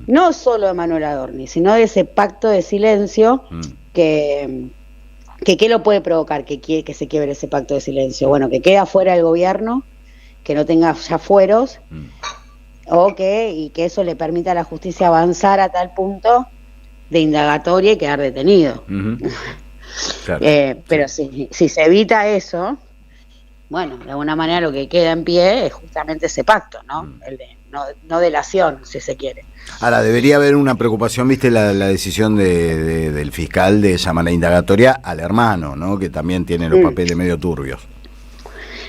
no solo de Manuel Adorni, sino de ese pacto de silencio que ¿qué lo puede provocar que se quiebre ese pacto de silencio? Bueno, que quede afuera del gobierno, que no tenga ya fueros, y que eso le permita a la justicia avanzar a tal punto de indagatoria y quedar detenido. Claro, pero si se evita eso, bueno, de alguna manera lo que queda en pie es justamente ese pacto, ¿no? El de no delación, si se quiere. Ahora, debería haber una preocupación, viste, la decisión del fiscal de llamar a indagatoria al hermano, ¿no? Que también tiene los papeles medio turbios.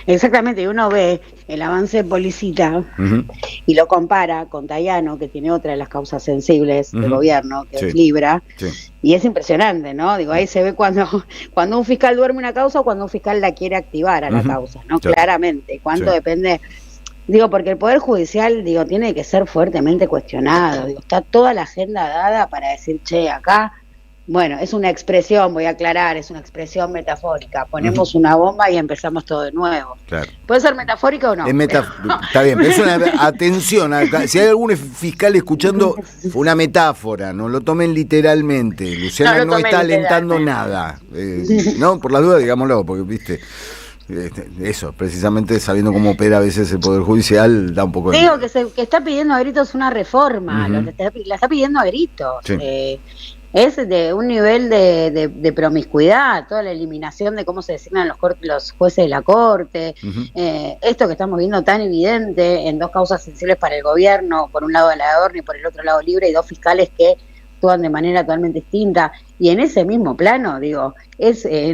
Exactamente, y uno ve el avance de Policita y lo compara con Tayano, que tiene otra de las causas sensibles del gobierno, que es Libra, y es impresionante, ¿no? Digo, ahí se ve cuando un fiscal duerme una causa o cuando un fiscal la quiere activar a la causa, ¿no? Claramente, cuánto depende. Digo, porque el Poder Judicial, digo, tiene que ser fuertemente cuestionado, digo, está toda la agenda dada para decir, che, acá, bueno, es una expresión, voy a aclarar, es una expresión metafórica, ponemos una bomba y empezamos todo de nuevo. Claro. ¿Puede ser metafórica o no? Está bien, pero es una atención, si hay algún fiscal escuchando, fue una metáfora, no lo tomen literalmente, Luciana no está alentando nada, no, por la duda digámoslo, porque viste... Eso, precisamente sabiendo cómo opera a veces el Poder Judicial, da un poco de... Digo que está pidiendo a gritos una reforma, la está pidiendo a gritos. Sí. Es de un nivel de promiscuidad, toda la eliminación de cómo se designan los jueces de la Corte, esto que estamos viendo tan evidente en dos causas sensibles para el gobierno, por un lado de la de Adorni y por el otro lado Libre, y dos fiscales que actúan de manera totalmente distinta, y en ese mismo plano, digo,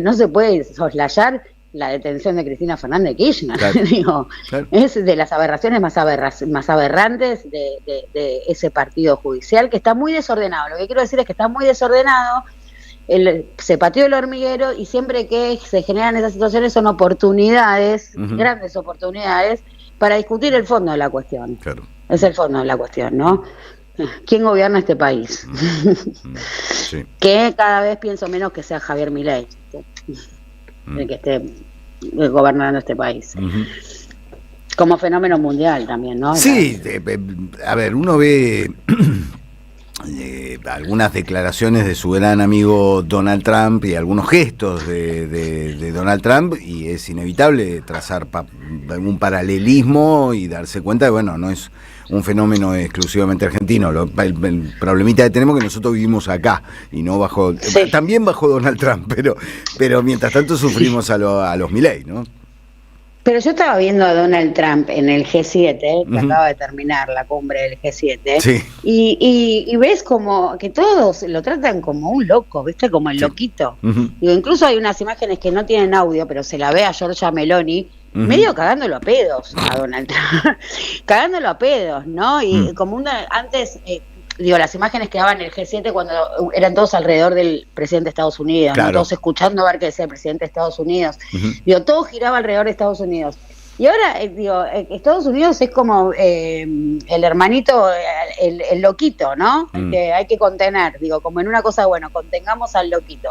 no se puede soslayar la detención de Cristina Fernández de Kirchner, digo, es de las aberraciones más aberrantes de ese partido judicial, que está muy desordenado. Lo que quiero decir es que está muy desordenado, se pateó el hormiguero, y siempre que se generan esas situaciones son oportunidades, grandes oportunidades, para discutir el fondo de la cuestión. Claro. Es el fondo de la cuestión, ¿no? ¿Quién gobierna este país? Sí. Que cada vez pienso menos que sea Javier Milei el que esté gobernando este país. Como fenómeno mundial también, ¿no? Sí, a ver, uno ve algunas declaraciones de su gran amigo Donald Trump y algunos gestos de Donald Trump, y es inevitable trazar un paralelismo y darse cuenta de, bueno, no es un fenómeno exclusivamente argentino. El problemita que tenemos es que nosotros vivimos acá y no también bajo Donald Trump, pero mientras tanto sufrimos a los Milei, ¿no? Pero yo estaba viendo a Donald Trump en el G7, que acaba de terminar la cumbre del G7, y ves como que todos lo tratan como un loco, ¿viste? Como el loquito. Digo, incluso hay unas imágenes que no tienen audio, pero se la ve a Giorgia Meloni, medio cagándolo a pedos a Donald Trump, cagándolo a pedos, ¿no? Y como antes... digo, las imágenes que daban en el G7 cuando eran todos alrededor del presidente de Estados Unidos, ¿no? Todos escuchando a ver qué decía el presidente de Estados Unidos. Digo, todo giraba alrededor de Estados Unidos. Y ahora, digo, Estados Unidos es como el hermanito, el loquito, ¿no? Que hay que contener, digo, como en una cosa, bueno, contengamos al loquito.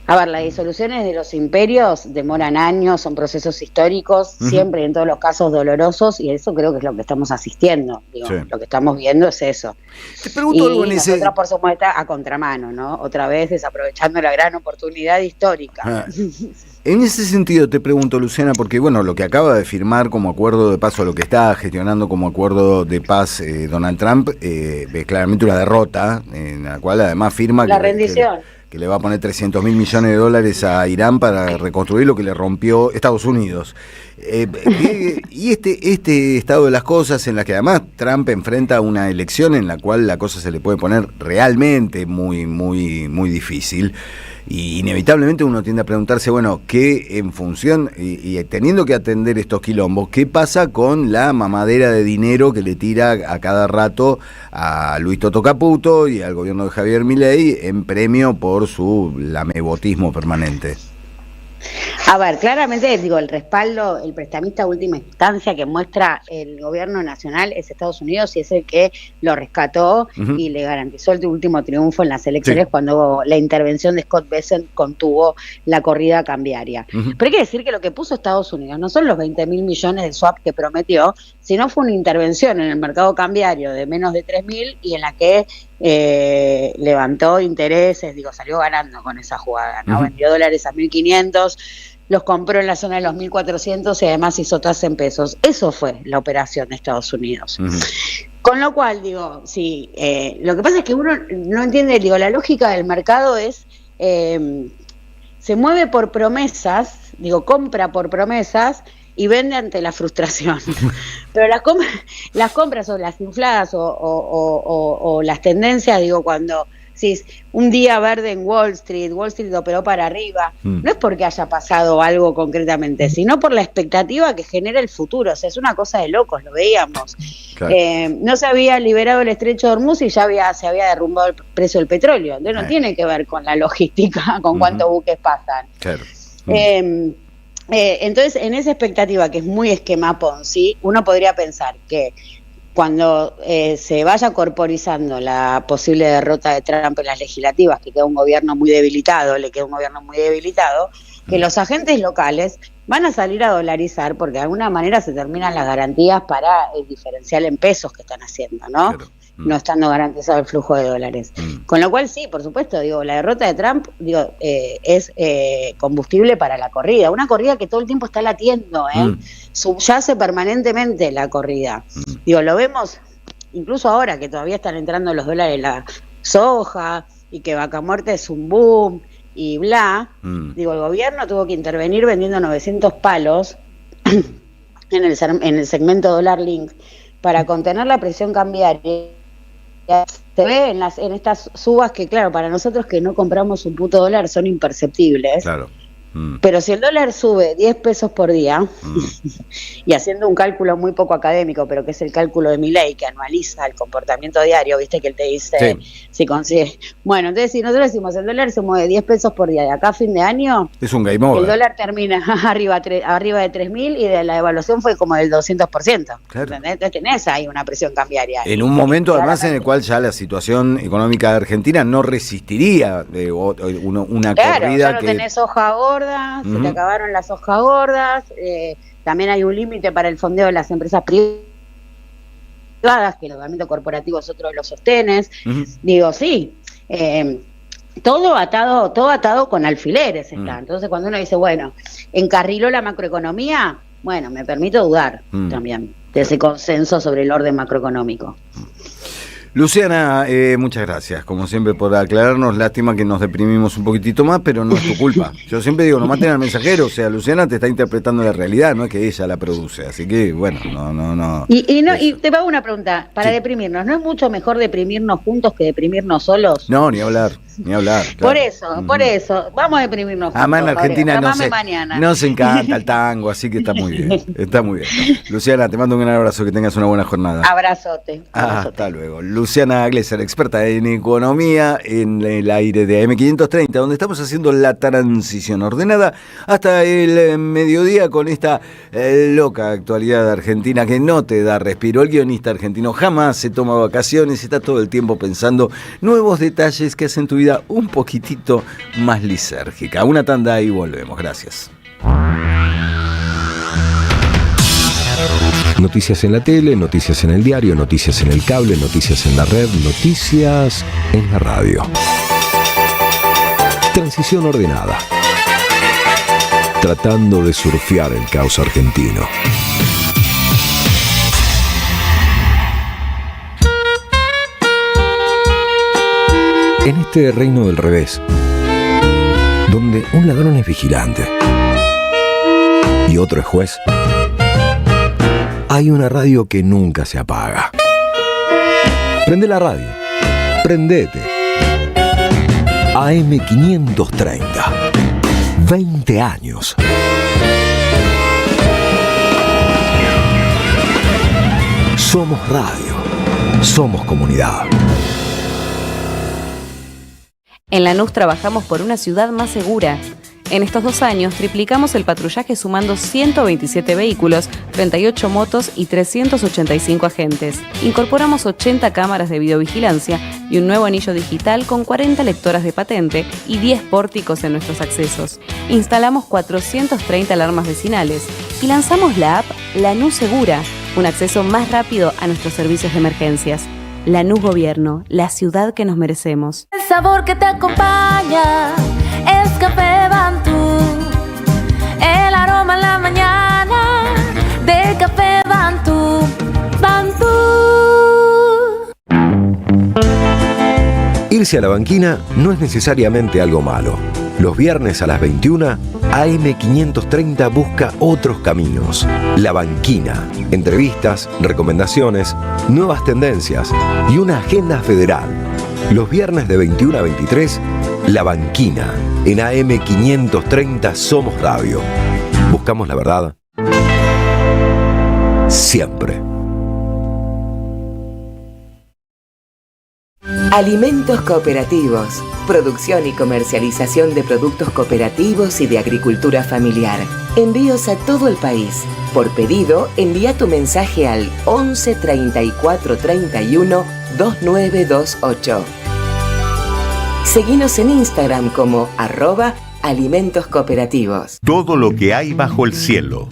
A ver, las disoluciones de los imperios demoran años, son procesos históricos, siempre en todos los casos dolorosos, y eso creo que es lo que estamos asistiendo. Digo, lo que estamos viendo es eso. Te pregunto algo en ese... nosotros, por supuesto, a contramano, ¿no? Otra vez desaprovechando la gran oportunidad histórica. En ese sentido te pregunto, Luciana, porque bueno, lo que acaba de firmar como acuerdo de paz, o lo que está gestionando como acuerdo de paz Donald Trump, es claramente una derrota, en la cual además firma la rendición. Que le va a poner $300.000 millones a Irán para reconstruir lo que le rompió Estados Unidos. Y este estado de las cosas, en la que además Trump enfrenta una elección en la cual la cosa se le puede poner realmente muy, muy, muy difícil, y inevitablemente uno tiende a preguntarse, bueno, ¿qué en función, y teniendo que atender estos quilombos, qué pasa con la mamadera de dinero que le tira a cada rato a Luis Toto Caputo y al gobierno de Javier Milei en premio por su lamebotismo permanente? A ver, claramente, digo, el respaldo, el prestamista de última instancia que muestra el gobierno nacional es Estados Unidos, y es el que lo rescató y le garantizó el último triunfo en las elecciones cuando la intervención de Scott Bessent contuvo la corrida cambiaria. Pero hay que decir que lo que puso Estados Unidos no son los 20.000 millones de swap que prometió, sino fue una intervención en el mercado cambiario de menos de 3.000, y en la que levantó intereses, digo, salió ganando con esa jugada, ¿no? Vendió dólares a 1.500, los compró en la zona de los 1.400 y además hizo tasa en pesos. Eso fue la operación de Estados Unidos. Con lo cual, digo, sí, lo que pasa es que uno no entiende, digo, la lógica del mercado es, se mueve por promesas, digo, compra por promesas, y vende ante la frustración. Pero las compras o las infladas o las tendencias, digo, cuando sí, un día verde en Wall Street operó para arriba, no es porque haya pasado algo concretamente, sino por la expectativa que genera el futuro. O sea, es una cosa de locos, lo veíamos. Claro. No se había liberado el estrecho de Hormuz y ya se había derrumbado el precio del petróleo. Entonces no tiene que ver con la logística, con cuántos buques pasan. Claro. Entonces, en esa expectativa, que es muy esquema Ponzi, uno podría pensar que cuando se vaya corporizando la posible derrota de Trump en las legislativas, que queda un gobierno muy debilitado, que los agentes locales van a salir a dolarizar porque de alguna manera se terminan las garantías para el diferencial en pesos que están haciendo, ¿no? Claro. No estando garantizado el flujo de dólares. Con lo cual sí, por supuesto, digo, la derrota de Trump es combustible para la corrida, una corrida que todo el tiempo está latiendo, subyace permanentemente la corrida. Digo, lo vemos incluso ahora que todavía están entrando los dólares la soja y que Vaca Muerta es un boom y bla. Digo, el gobierno tuvo que intervenir vendiendo 900 palos en el segmento dólar link para contener la presión cambiaria. Se ve en estas subas que, claro, para nosotros que no compramos un puto dólar son imperceptibles. Claro. Pero si el dólar sube 10 pesos por día, y haciendo un cálculo muy poco académico, pero que es el cálculo de Milei, que anualiza el comportamiento diario, viste que él te dice si consigue. Bueno, entonces si nosotros decimos el dólar se mueve 10 pesos por día de acá a fin de año, es un game over. El dólar termina arriba de 3.000 y de la devaluación fue como del 200%. Claro. Entonces tenés ahí una presión cambiaria. En un momento además en el cual ya la situación económica de Argentina no resistiría una corrida ya no tenés hoja gorda. Se te acabaron las hojas gordas, también hay un límite para el fondeo de las empresas privadas, que el ordenamiento corporativo es otro de los sostenes. Digo, sí, todo atado con alfileres está. Entonces cuando uno dice, bueno, encarriló la macroeconomía, bueno, me permito dudar también de ese consenso sobre el orden macroeconómico. Luciana, muchas gracias, como siempre, por aclararnos. Lástima que nos deprimimos un poquitito más, pero no es tu culpa. Yo siempre digo, no maten al mensajero. O sea, Luciana te está interpretando la realidad, no es que ella la produce. Así que, bueno, no. Y te hago una pregunta, para deprimirnos, ¿no es mucho mejor deprimirnos juntos que deprimirnos solos? No, ni hablar. Claro. Por eso, vamos a deprimirnos juntos. Además en Argentina no se encanta el tango, así que está muy bien. Luciana, te mando un gran abrazo, que tengas una buena jornada. Abrazote. Hasta luego. Luciana Glesser, experta en economía, en el aire de AM530, donde estamos haciendo la transición ordenada hasta el mediodía con esta loca actualidad de Argentina que no te da respiro. El guionista argentino jamás se toma vacaciones, está todo el tiempo pensando nuevos detalles que hacen tu vida un poquitito más lisérgica. Una tanda y volvemos. Gracias. Noticias en la tele, noticias en el diario, noticias en el cable, noticias en la red, noticias en la radio. Transición ordenada. Tratando de surfear el caos argentino. En este reino del revés, donde un ladrón es vigilante y otro es juez, hay una radio que nunca se apaga. Prende la radio. Prendete. AM530. 20 años. Somos radio. Somos comunidad. En Lanús trabajamos por una ciudad más segura. En estos 2 años triplicamos el patrullaje sumando 127 vehículos, 38 motos y 385 agentes. Incorporamos 80 cámaras de videovigilancia y un nuevo anillo digital con 40 lectoras de patente y 10 pórticos en nuestros accesos. Instalamos 430 alarmas vecinales y lanzamos la app Lanús Segura, un acceso más rápido a nuestros servicios de emergencias. Lanús Gobierno, la ciudad que nos merecemos. El sabor que te acompaña es Café Bantú. El aroma en la mañana de Café Bantú. Bantú. Irse a la banquina no es necesariamente algo malo. Los viernes a las 21 AM530 busca otros caminos. La Banquina. Entrevistas, recomendaciones, nuevas tendencias y una agenda federal. Los viernes de 21 a 23, La Banquina. En AM530 Somos Radio. Buscamos la verdad. Siempre. Alimentos cooperativos. Producción y comercialización de productos cooperativos y de agricultura familiar. Envíos a todo el país. Por pedido, envía tu mensaje al 11 34 31 2928. Seguinos en Instagram como @alimentos cooperativos. Todo lo que hay bajo el cielo.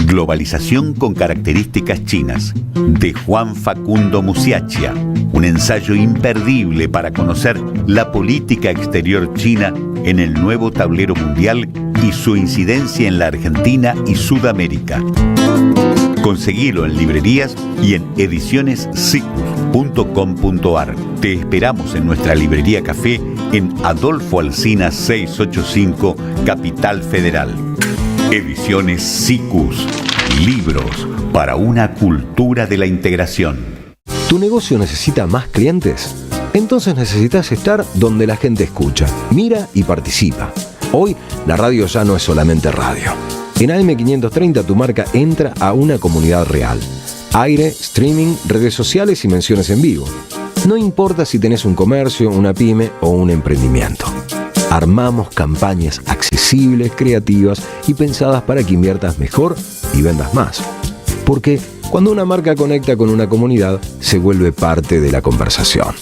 Globalización con características chinas. De Juan Facundo Musiacchia. Un ensayo imperdible para conocer la política exterior china en el nuevo tablero mundial y su incidencia en la Argentina y Sudamérica. Conseguilo en librerías y en edicionessicus.com.ar. Te esperamos en nuestra librería café en Adolfo Alsina 685, Capital Federal. Ediciones Sicus. Libros para una cultura de la integración. ¿Tu negocio necesita más clientes? Entonces necesitas estar donde la gente escucha, mira y participa. Hoy, la radio ya no es solamente radio. En AM530 tu marca entra a una comunidad real. Aire, streaming, redes sociales y menciones en vivo. No importa si tenés un comercio, una pyme o un emprendimiento. Armamos campañas accesibles, creativas y pensadas para que inviertas mejor y vendas más. Porque cuando una marca conecta con una comunidad, se vuelve parte de la conversación.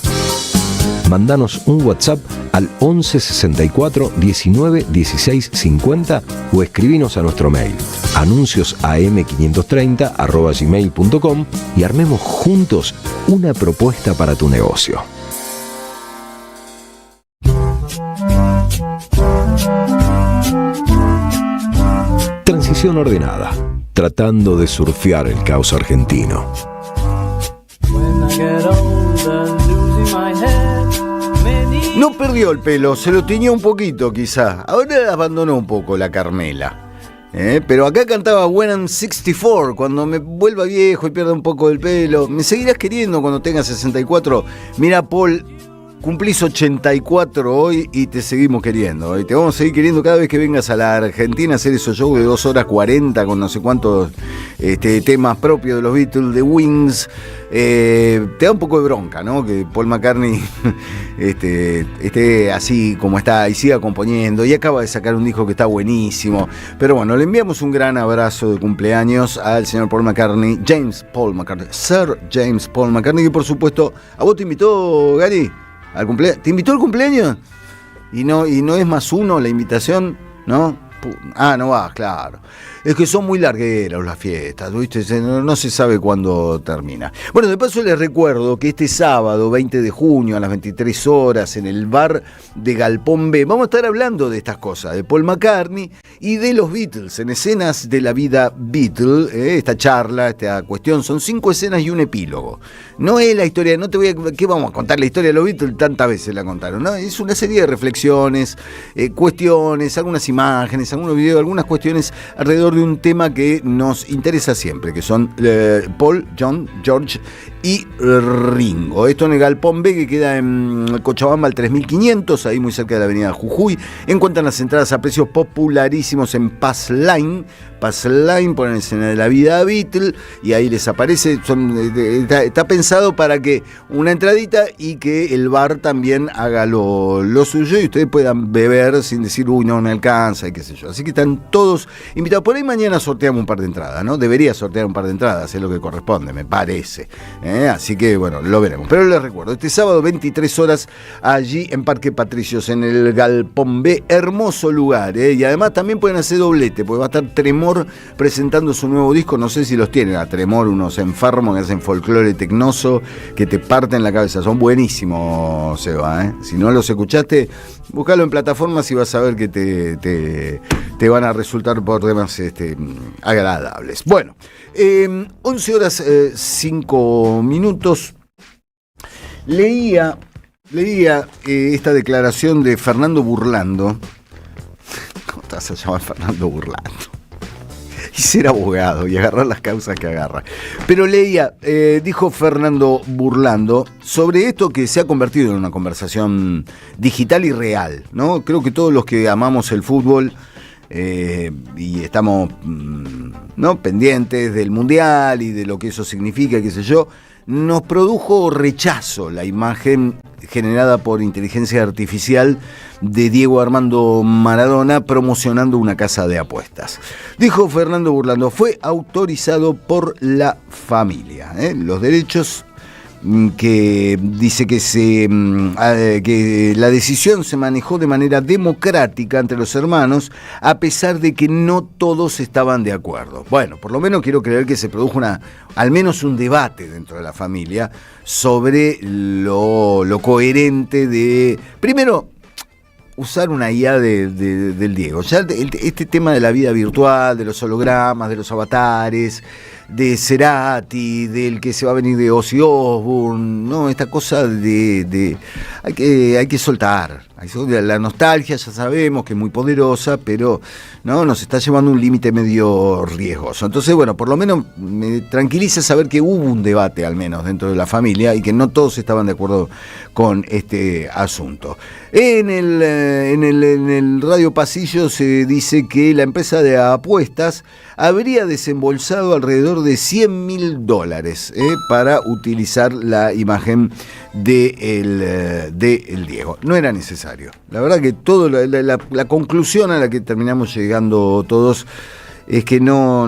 Mándanos un WhatsApp al 11 64 19 16 50 o escribinos a nuestro mail anunciosam530@gmail.com y armemos juntos una propuesta para tu negocio. Transición ordenada, tratando de surfear el caos argentino. No perdió el pelo, se lo tiñó un poquito quizá. Ahora abandonó un poco la Carmela. Pero acá cantaba When I'm 64, cuando me vuelva viejo y pierda un poco del pelo. Me seguirás queriendo cuando tengas 64. Mira, Paul, cumplís 84 hoy y te seguimos queriendo. Y te vamos a seguir queriendo cada vez que vengas a la Argentina a hacer esos shows de 2 horas 40 con no sé cuántos temas propios de los Beatles, de Wings. Te da un poco de bronca, ¿no? Que Paul McCartney esté así como está y siga componiendo. Y acaba de sacar un disco que está buenísimo. Pero bueno, le enviamos un gran abrazo de cumpleaños al señor Paul McCartney, James Paul McCartney, Sir James Paul McCartney, que por supuesto, ¿a vos te invitó, Gary? ¿Al cumpleaños? ¿Te invitó al cumpleaños? ¿Y no es más uno la invitación? ¿No? No vas, claro. Es que son muy largueras las fiestas, ¿viste? No se sabe cuándo termina. Bueno, de paso les recuerdo que este sábado, 20 de junio, a las 23 horas, en el bar de Galpón B, vamos a estar hablando de estas cosas, de Paul McCartney y de los Beatles, en escenas de la vida Beatle. Esta charla, esta cuestión, son 5 escenas y un epílogo. No es la historia, no te voy a... ¿Qué vamos a contar? La historia de los Beatles tantas veces la contaron, ¿no? Es una serie de reflexiones, cuestiones, algunas imágenes, algunos videos, algunas cuestiones alrededor de un tema que nos interesa siempre, que son Paul, John, George y Ringo. Esto en el Galpón B, que queda en Cochabamba al 3500, ahí muy cerca de la avenida Jujuy. Encuentran las entradas a precios popularísimos en Passline, ponen escena de la vida Beatle y ahí les aparece. Está pensado para que una entradita y que el bar también haga lo suyo y ustedes puedan beber sin decir, uy, no me alcanza y qué sé yo. Así que están todos invitados. Por ahí mañana sorteamos un par de entradas, ¿no? Debería sortear un par de entradas, es lo que corresponde, me parece. Así que, bueno, lo veremos. Pero les recuerdo, este sábado 23 horas allí en Parque Patricios, en el Galpón B, hermoso lugar, y además también pueden hacer doblete, porque va a estar Tremor presentando su nuevo disco. No sé si los tienen a Tremor, unos enfermos que hacen folclore tecnoso que te parten la cabeza, son buenísimos, Seba, Si no los escuchaste, búscalo en plataformas y vas a ver que te van a resultar por demás agradables. Bueno, 11 horas 5 minutos. Leía esta declaración de Fernando Burlando. vas a llamar Fernando Burlando y ser abogado y agarrar las causas que agarra. Pero leía, dijo Fernando Burlando sobre esto que se ha convertido en una conversación digital y real, ¿no? Creo que todos los que amamos el fútbol y estamos ¿no? pendientes del Mundial y de lo que eso significa, qué sé yo, nos produjo rechazo la imagen generada por inteligencia artificial de Diego Armando Maradona promocionando una casa de apuestas. Dijo Fernando Burlando, fue autorizado por la familia. Los derechos que dice que que la decisión se manejó de manera democrática entre los hermanos, a pesar de que no todos estaban de acuerdo. Bueno, por lo menos quiero creer que se produjo al menos un debate dentro de la familia sobre lo coherente de, primero, usar una IA del Diego. Ya este tema de la vida virtual, de los hologramas, de los avatares, de Cerati, del que se va a venir de Ozzy Osbourne, ¿no? Esta cosa hay que soltar. La nostalgia ya sabemos que es muy poderosa, pero no nos está llevando a un límite medio riesgoso. Entonces, bueno, por lo menos me tranquiliza saber que hubo un debate al menos dentro de la familia y que no todos estaban de acuerdo con este asunto. En el Radio Pasillo se dice que la empresa de apuestas habría desembolsado alrededor de $100.000 para utilizar la imagen de el Diego. No era necesario. La verdad que la conclusión a la que terminamos llegando todos es que no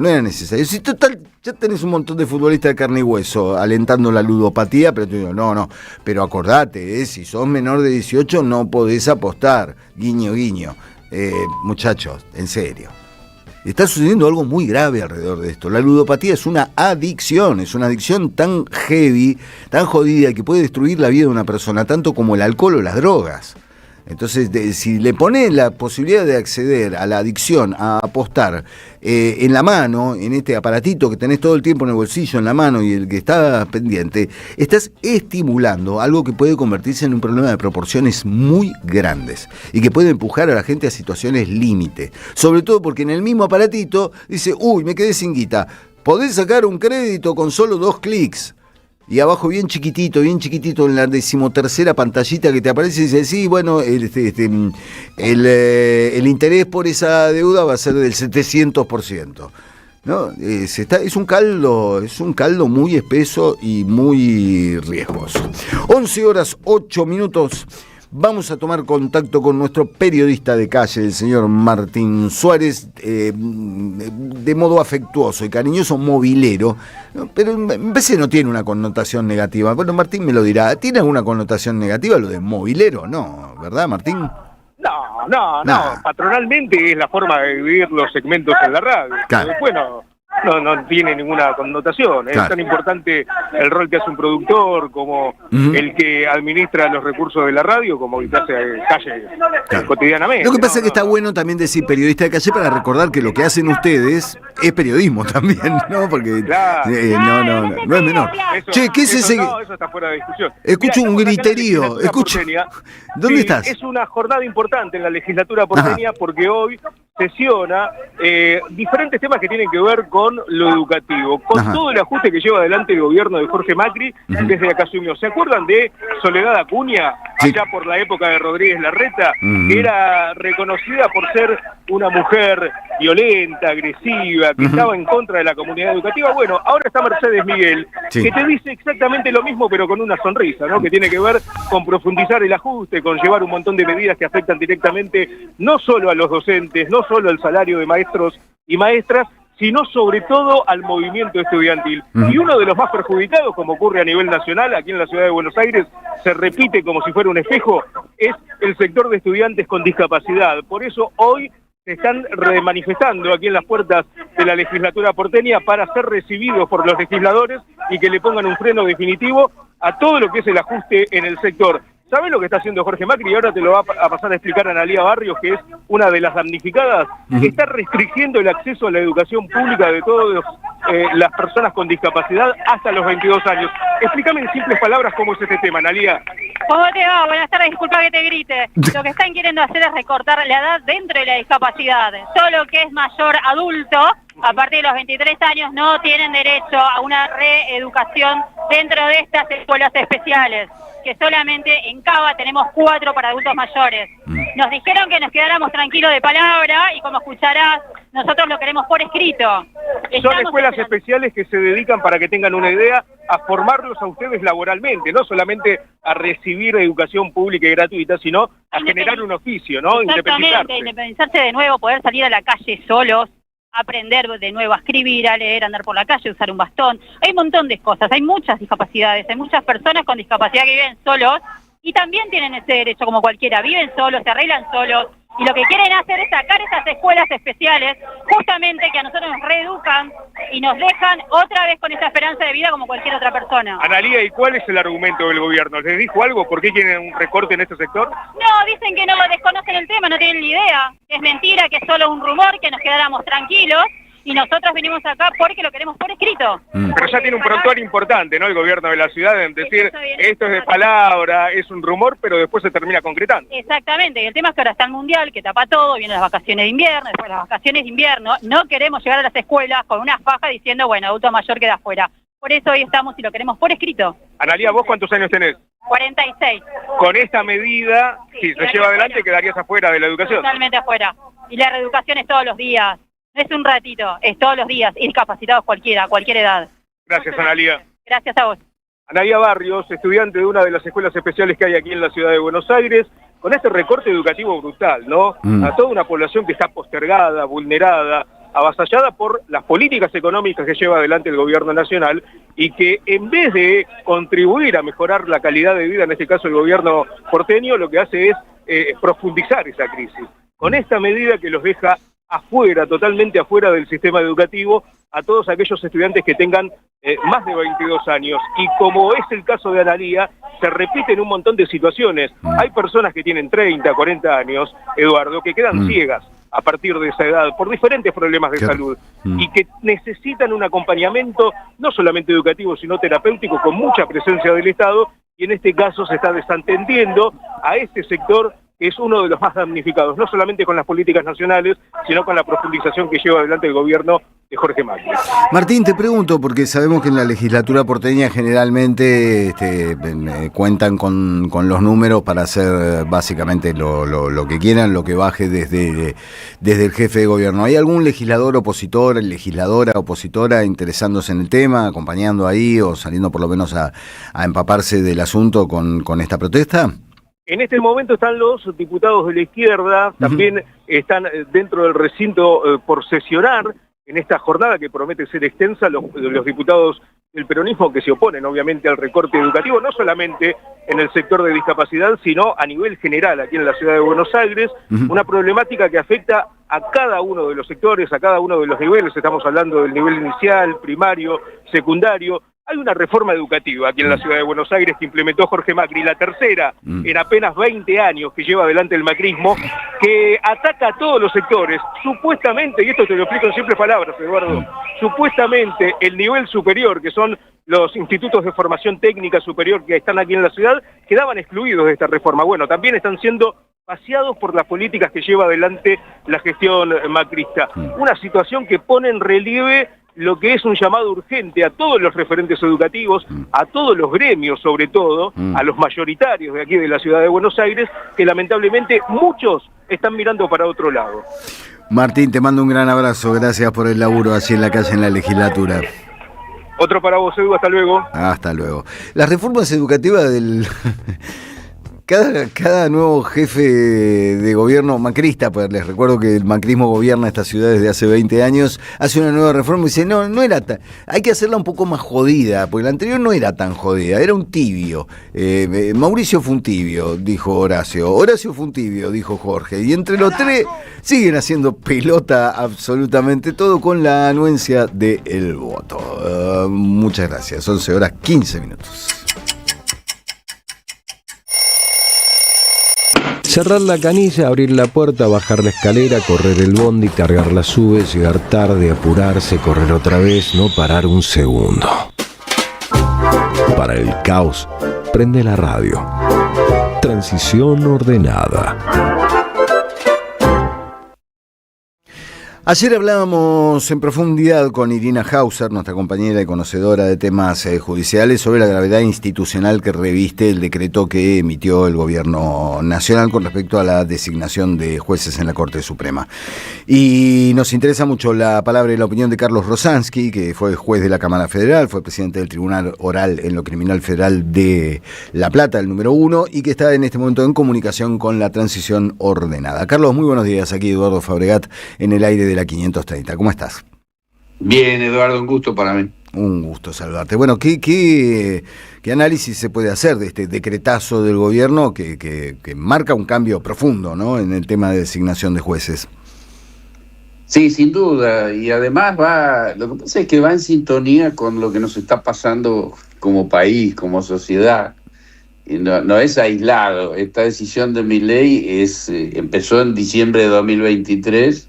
era necesario. Si total, ya tenés un montón de futbolistas de carne y hueso alentando la ludopatía, pero tú digo, no, pero acordate, si sos menor de 18 no podés apostar, guiño, guiño. Muchachos, en serio. Está sucediendo algo muy grave alrededor de esto. La ludopatía es una adicción tan heavy, tan jodida, que puede destruir la vida de una persona, tanto como el alcohol o las drogas. Entonces, si le pones la posibilidad de acceder a la adicción, a apostar en la mano, en este aparatito que tenés todo el tiempo en el bolsillo, en la mano y el que está pendiente, estás estimulando algo que puede convertirse en un problema de proporciones muy grandes y que puede empujar a la gente a situaciones límite. Sobre todo porque en el mismo aparatito dice, uy, me quedé sin guita, podés sacar un crédito con solo 2 clics. Y abajo bien chiquitito en la 13ª pantallita que te aparece y dice, sí, bueno, el interés por esa deuda va a ser del 700%. ¿No? Es un caldo muy espeso y muy riesgoso. 11:08. Vamos a tomar contacto con nuestro periodista de calle, el señor Martín Suárez, de modo afectuoso y cariñoso, movilero, ¿no? Pero me parece que no tiene una connotación negativa. Bueno, Martín me lo dirá. ¿Tiene alguna connotación negativa lo de movilero? No, ¿verdad, Martín? No. Patronalmente es la forma de vivir los segmentos en la radio. Claro. Después no tiene ninguna connotación. Claro. Es tan importante el rol que hace un productor como el que administra los recursos de la radio, como el que hace calle cotidianamente. Lo que pasa es que está bueno también decir periodista de calle para recordar que lo que hacen ustedes es periodismo también, ¿no? Porque no es menor. Che, ¿qué es ese? No, eso está fuera de discusión. Escucho un griterío. ¿Dónde estás? Es una jornada importante en la legislatura porteña porque hoy sesiona diferentes temas que tienen que ver con lo educativo, con todo el ajuste que lleva adelante el gobierno de Jorge Macri desde acá asumió. ¿Se acuerdan de Soledad Acuña? Allá por la época de Rodríguez Larreta, era reconocida por ser una mujer violenta, agresiva, que estaba en contra de la comunidad educativa. Bueno, ahora está Mercedes Miguel, que te dice exactamente lo mismo, pero con una sonrisa, ¿no? Que tiene que ver con profundizar el ajuste, con llevar un montón de medidas que afectan directamente no solo a los docentes, no solo al salario de maestros y maestras, sino sobre todo al movimiento estudiantil. Y uno de los más perjudicados, como ocurre a nivel nacional, aquí en la ciudad de Buenos Aires, se repite como si fuera un espejo, es el sector de estudiantes con discapacidad. Por eso hoy se están manifestando aquí en las puertas de la legislatura porteña para ser recibidos por los legisladores y que le pongan un freno definitivo a todo lo que es el ajuste en el sector. ¿Sabés lo que está haciendo Jorge Macri? Y ahora te lo va a pasar a explicar Analía Barrios, que es una de las damnificadas. Está restringiendo el acceso a la educación pública de todas las personas con discapacidad hasta los 22 años. Explícame en simples palabras cómo es este tema, Analía. ¿Cómo te va? Buenas tardes, disculpa que te grite. Lo que están queriendo hacer es recortar la edad dentro de la discapacidad. Todo lo que es mayor adulto, a partir de los 23 años, no tienen derecho a una reeducación dentro de estas escuelas especiales, que solamente en Cava tenemos 4 para adultos mayores. Nos dijeron que nos quedáramos tranquilos de palabra y como escucharás, nosotros lo queremos por escrito. Son escuelas especiales que se dedican, para que tengan una idea, a formarlos a ustedes laboralmente, no solamente a recibir educación pública y gratuita, sino a generar un oficio, ¿no? Exactamente, independizarse de nuevo, poder salir a la calle solos, aprender de nuevo a escribir, a leer, a andar por la calle, usar un bastón. Hay un montón de cosas, hay muchas discapacidades, hay muchas personas con discapacidad que viven solos y también tienen ese derecho como cualquiera, viven solos, se arreglan solos y lo que quieren hacer es sacar esas escuelas especiales justamente que a nosotros nos reeducan y nos dejan otra vez con esa esperanza de vida como cualquier otra persona. Analía, ¿y cuál es el argumento del gobierno? ¿Les dijo algo? ¿Por qué quieren un recorte en este sector? No, dicen que no desconocen el tema, no tienen ni idea. Es mentira, que es solo un rumor, que nos quedáramos tranquilos y nosotros vinimos acá porque lo queremos por escrito. Pero ya tiene un prontuario importante, ¿no? El gobierno de la ciudad en decir, esto es de palabra, es un rumor, pero después se termina concretando. Exactamente, y el tema es que ahora está el Mundial, que tapa todo, vienen las vacaciones de invierno, después las vacaciones de invierno, no queremos llegar a las escuelas con una faja diciendo, bueno, adulto mayor queda afuera. Por eso hoy estamos y lo queremos por escrito. Analía, ¿vos cuántos años tenés? 46. Con esta medida, si se lleva adelante, quedarías afuera de la educación. Totalmente afuera. Y la reeducación es todos los días. No es un ratito, es todos los días, y discapacitados cualquiera, a cualquier edad. Gracias, Analía. Gracias a vos. Analía Barrios, estudiante de una de las escuelas especiales que hay aquí en la ciudad de Buenos Aires, con este recorte educativo brutal, ¿no? A toda una población que está postergada, vulnerada, avasallada por las políticas económicas que lleva adelante el gobierno nacional y que en vez de contribuir a mejorar la calidad de vida, en este caso el gobierno porteño, lo que hace es profundizar esa crisis. Con esta medida que los deja afuera, totalmente afuera del sistema educativo, a todos aquellos estudiantes que tengan más de 22 años. Y como es el caso de Analía, se repiten un montón de situaciones. Hay personas que tienen 30, 40 años, Eduardo, que quedan ciegas a partir de esa edad por diferentes problemas de salud y que necesitan un acompañamiento no solamente educativo, sino terapéutico, con mucha presencia del Estado, y en este caso se está desatendiendo a este sector que es uno de los más damnificados, no solamente con las políticas nacionales, sino con la profundización que lleva adelante el gobierno de Jorge Macri. Martín, te pregunto, porque sabemos que en la legislatura porteña generalmente cuentan con los números para hacer básicamente lo que quieran, lo que baje desde el jefe de gobierno. ¿Hay algún legislador opositor, legisladora opositora interesándose en el tema, acompañando ahí o saliendo por lo menos a empaparse del asunto con esta protesta? En este momento están los diputados de la izquierda, también están dentro del recinto por sesionar en esta jornada que promete ser extensa, los diputados del peronismo que se oponen obviamente al recorte educativo, no solamente en el sector de discapacidad, sino a nivel general aquí en la ciudad de Buenos Aires, una problemática que afecta a cada uno de los sectores, a cada uno de los niveles. Estamos hablando del nivel inicial, primario, secundario. Hay una reforma educativa aquí en la ciudad de Buenos Aires que implementó Jorge Macri, la tercera en apenas 20 años que lleva adelante el macrismo, que ataca a todos los sectores. Supuestamente, y esto te lo explico en simples palabras, Eduardo, supuestamente el nivel superior, que son los institutos de formación técnica superior que están aquí en la ciudad, quedaban excluidos de esta reforma. Bueno, también están siendo vaciados por las políticas que lleva adelante la gestión macrista. Una situación que pone en relieve lo que es un llamado urgente a todos los referentes educativos, a todos los gremios sobre todo, a los mayoritarios de aquí de la ciudad de Buenos Aires, que lamentablemente muchos están mirando para otro lado. Martín, te mando un gran abrazo, gracias por el laburo así en la calle, en la legislatura. Otro para vos, Edu, hasta luego. Hasta luego. Las reformas educativas del... Cada nuevo jefe de gobierno macrista, pues les recuerdo que el macrismo gobierna esta ciudad desde hace 20 años, hace una nueva reforma y dice, no era tan, hay que hacerla un poco más jodida, porque la anterior no era tan jodida, era un tibio. Mauricio fue un tibio, dijo Horacio. Horacio fue un tibio, dijo Jorge. Y entre los tres siguen haciendo pelota absolutamente todo con la anuencia del voto. Muchas gracias, 11 horas 15 minutos. Cerrar la canilla, abrir la puerta, bajar la escalera, correr el bondi, cargar la sube, llegar tarde, apurarse, correr otra vez, no parar un segundo. Para el caos, prende la radio. Transición ordenada. Ayer hablábamos en profundidad con Irina Hauser, nuestra compañera y conocedora de temas judiciales, sobre la gravedad institucional que reviste el decreto que emitió el Gobierno Nacional con respecto a la designación de jueces en la Corte Suprema. Y nos interesa mucho la palabra y la opinión de Carlos Rosansky, que fue juez de la Cámara Federal, fue presidente del Tribunal Oral en lo Criminal Federal de La Plata, el número 1, y que está en este momento en comunicación con la Transición Ordenada. Carlos, muy buenos días. Aquí Eduardo Fabregat en el aire de la 530. ¿Cómo estás? Bien, Eduardo, un gusto para mí. Un gusto saludarte. Bueno, ¿qué análisis se puede hacer de este decretazo del gobierno que marca un cambio profundo, ¿no?, en el tema de designación de jueces? Sí, sin duda, y además lo que pasa es que va en sintonía con lo que nos está pasando como país, como sociedad. Y no es aislado. Esta decisión de Milei empezó en diciembre de 2023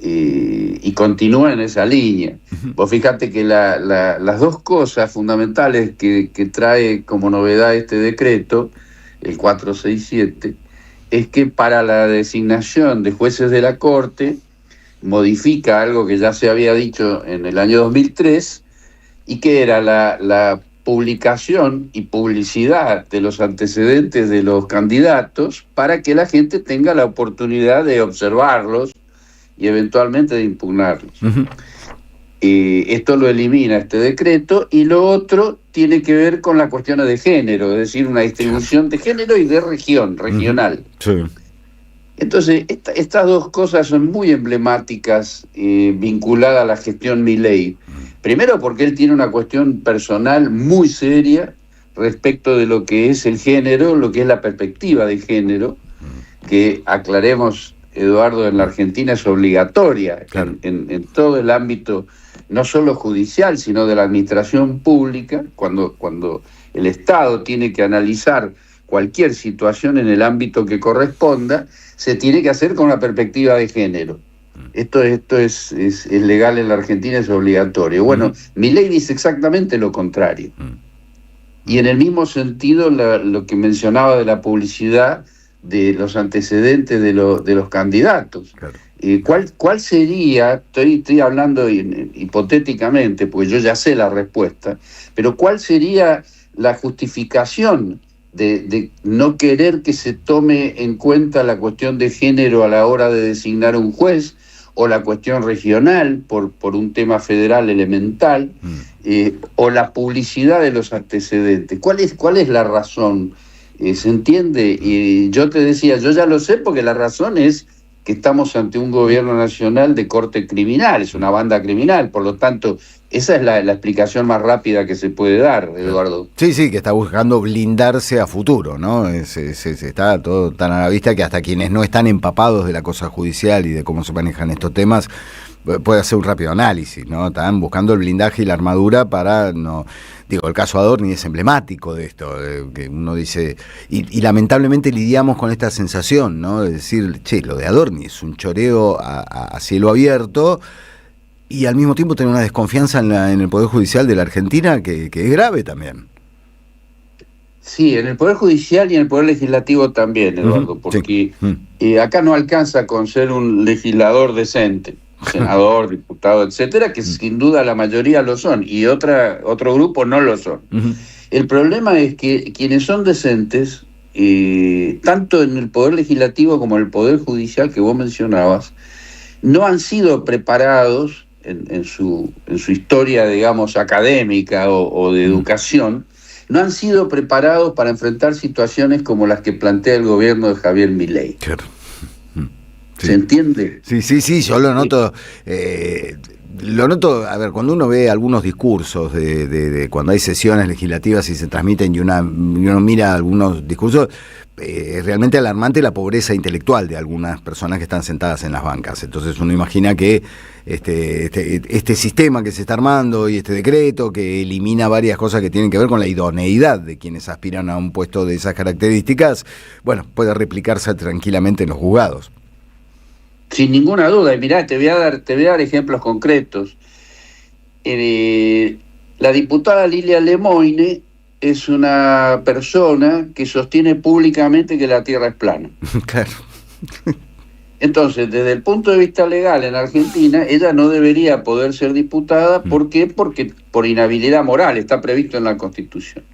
y continúa en esa línea. Vos fíjate que las dos cosas fundamentales que trae como novedad este decreto, el 467, es que para la designación de jueces de la Corte modifica algo que ya se había dicho en el año 2003 y que era la publicación y publicidad de los antecedentes de los candidatos para que la gente tenga la oportunidad de observarlos y eventualmente de impugnarlos. Esto lo elimina este decreto, y lo otro tiene que ver con las cuestiones de género, es decir, una distribución de género y de región, regional. Sí. Entonces, estas dos cosas son muy emblemáticas vinculadas a la gestión Milei. Primero porque él tiene una cuestión personal muy seria respecto de lo que es el género, lo que es la perspectiva de género, que aclaremos, Eduardo, en la Argentina es obligatoria, claro, en todo el ámbito, no solo judicial, sino de la administración pública, cuando el Estado tiene que analizar cualquier situación en el ámbito que corresponda, se tiene que hacer con una perspectiva de género. Esto es legal en la Argentina, es obligatorio. Bueno, Milei dice exactamente lo contrario. Y en el mismo sentido, lo que mencionaba de la publicidad de los antecedentes de los candidatos. Claro. ¿Cuál sería, estoy hablando hipotéticamente, porque yo ya sé la respuesta, pero cuál sería la justificación de no querer que se tome en cuenta la cuestión de género a la hora de designar un juez, o la cuestión regional por un tema federal elemental, o la publicidad de los antecedentes? ¿Cuál es la razón? ¿Se entiende? Y yo te decía, yo ya lo sé, porque la razón es que estamos ante un gobierno nacional de corte criminal, es una banda criminal, por lo tanto, esa es la explicación más rápida que se puede dar, Eduardo. Sí, que está buscando blindarse a futuro, ¿no? Está todo tan a la vista que hasta quienes no están empapados de la cosa judicial y de cómo se manejan estos temas, puede hacer un rápido análisis, ¿no? Están buscando el blindaje y la armadura para no... Digo, el caso Adorni es emblemático de esto, que uno dice... Y lamentablemente lidiamos con esta sensación, ¿no? De decir, che, lo de Adorni es un choreo a cielo abierto, y al mismo tiempo tener una desconfianza en el Poder Judicial de la Argentina que es grave también. Sí, en el Poder Judicial y en el Poder Legislativo también, Eduardo, porque acá no alcanza con ser un legislador decente, senador, diputado, etcétera, que sin duda la mayoría lo son, y otro grupo no lo son. El problema es que quienes son decentes, tanto en el Poder Legislativo como en el Poder Judicial que vos mencionabas, no han sido preparados en su historia, digamos, académica o de educación, no han sido preparados para enfrentar situaciones como las que plantea el gobierno de Javier Milei. Claro. ¿Se entiende? Sí, yo lo noto. Lo noto, a ver, cuando uno ve algunos discursos de cuando hay sesiones legislativas y se transmiten y uno mira algunos discursos, es realmente alarmante la pobreza intelectual de algunas personas que están sentadas en las bancas. Entonces uno imagina que este sistema que se está armando y este decreto que elimina varias cosas que tienen que ver con la idoneidad de quienes aspiran a un puesto de esas características, bueno, puede replicarse tranquilamente en los juzgados. Sin ninguna duda, y mirá, te voy a dar ejemplos concretos. La diputada Lilia Lemoine es una persona que sostiene públicamente que la Tierra es plana. Claro. Entonces, desde el punto de vista legal en Argentina, ella no debería poder ser diputada. ¿Por qué? Porque por inhabilidad moral, está previsto en la Constitución.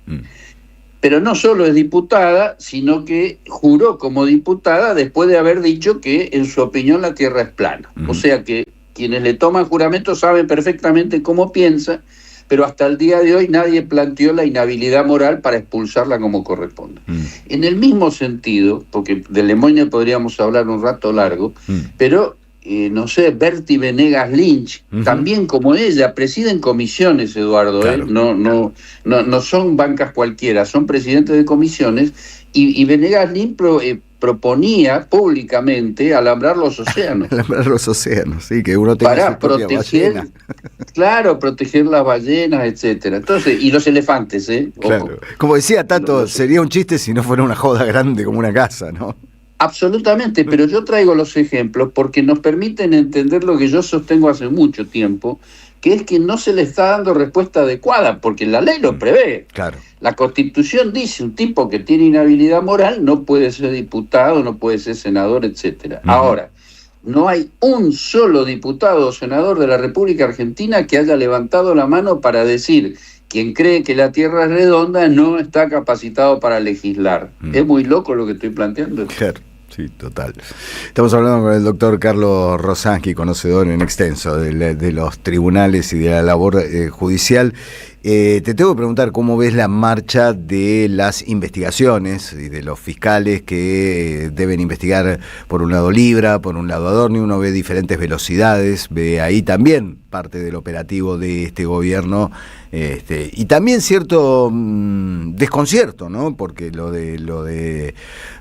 Pero no solo es diputada, sino que juró como diputada después de haber dicho que, en su opinión, la Tierra es plana. O sea que quienes le toman juramento saben perfectamente cómo piensa, pero hasta el día de hoy nadie planteó la inhabilidad moral para expulsarla como corresponde. En el mismo sentido, porque de Lemoine podríamos hablar un rato largo, pero... no sé, Berti Venegas Lynch, también como ella, presiden comisiones, Eduardo, claro. No son bancas cualquiera, son presidentes de comisiones, y Venegas Lynch proponía públicamente alambrar los océanos. Alambrar los océanos, sí, que uno tenga para su propia proteger, ballena. Claro, proteger las ballenas, etcétera. Entonces, y los elefantes, Claro. Ojo. Como decía Tato, sería un chiste si no fuera una joda grande como una casa, ¿no? Absolutamente, pero yo traigo los ejemplos porque nos permiten entender lo que yo sostengo hace mucho tiempo, que es que no se le está dando respuesta adecuada, porque la ley lo prevé. Claro. La Constitución dice, un tipo que tiene inhabilidad moral no puede ser diputado, no puede ser senador, etcétera. Ahora, no hay un solo diputado o senador de la República Argentina que haya levantado la mano para decir: quien cree que la Tierra es redonda no está capacitado para legislar. ¿Es muy loco lo que estoy planteando? Claro, sí, total. Estamos hablando con el doctor Carlos Rosansky, conocedor en extenso de los tribunales y de la labor judicial. Te tengo que preguntar cómo ves la marcha de las investigaciones y de los fiscales que deben investigar, por un lado Libra, por un lado Adorni. Uno ve diferentes velocidades, ve ahí también parte del operativo de este gobierno, y también cierto desconcierto, ¿no? Porque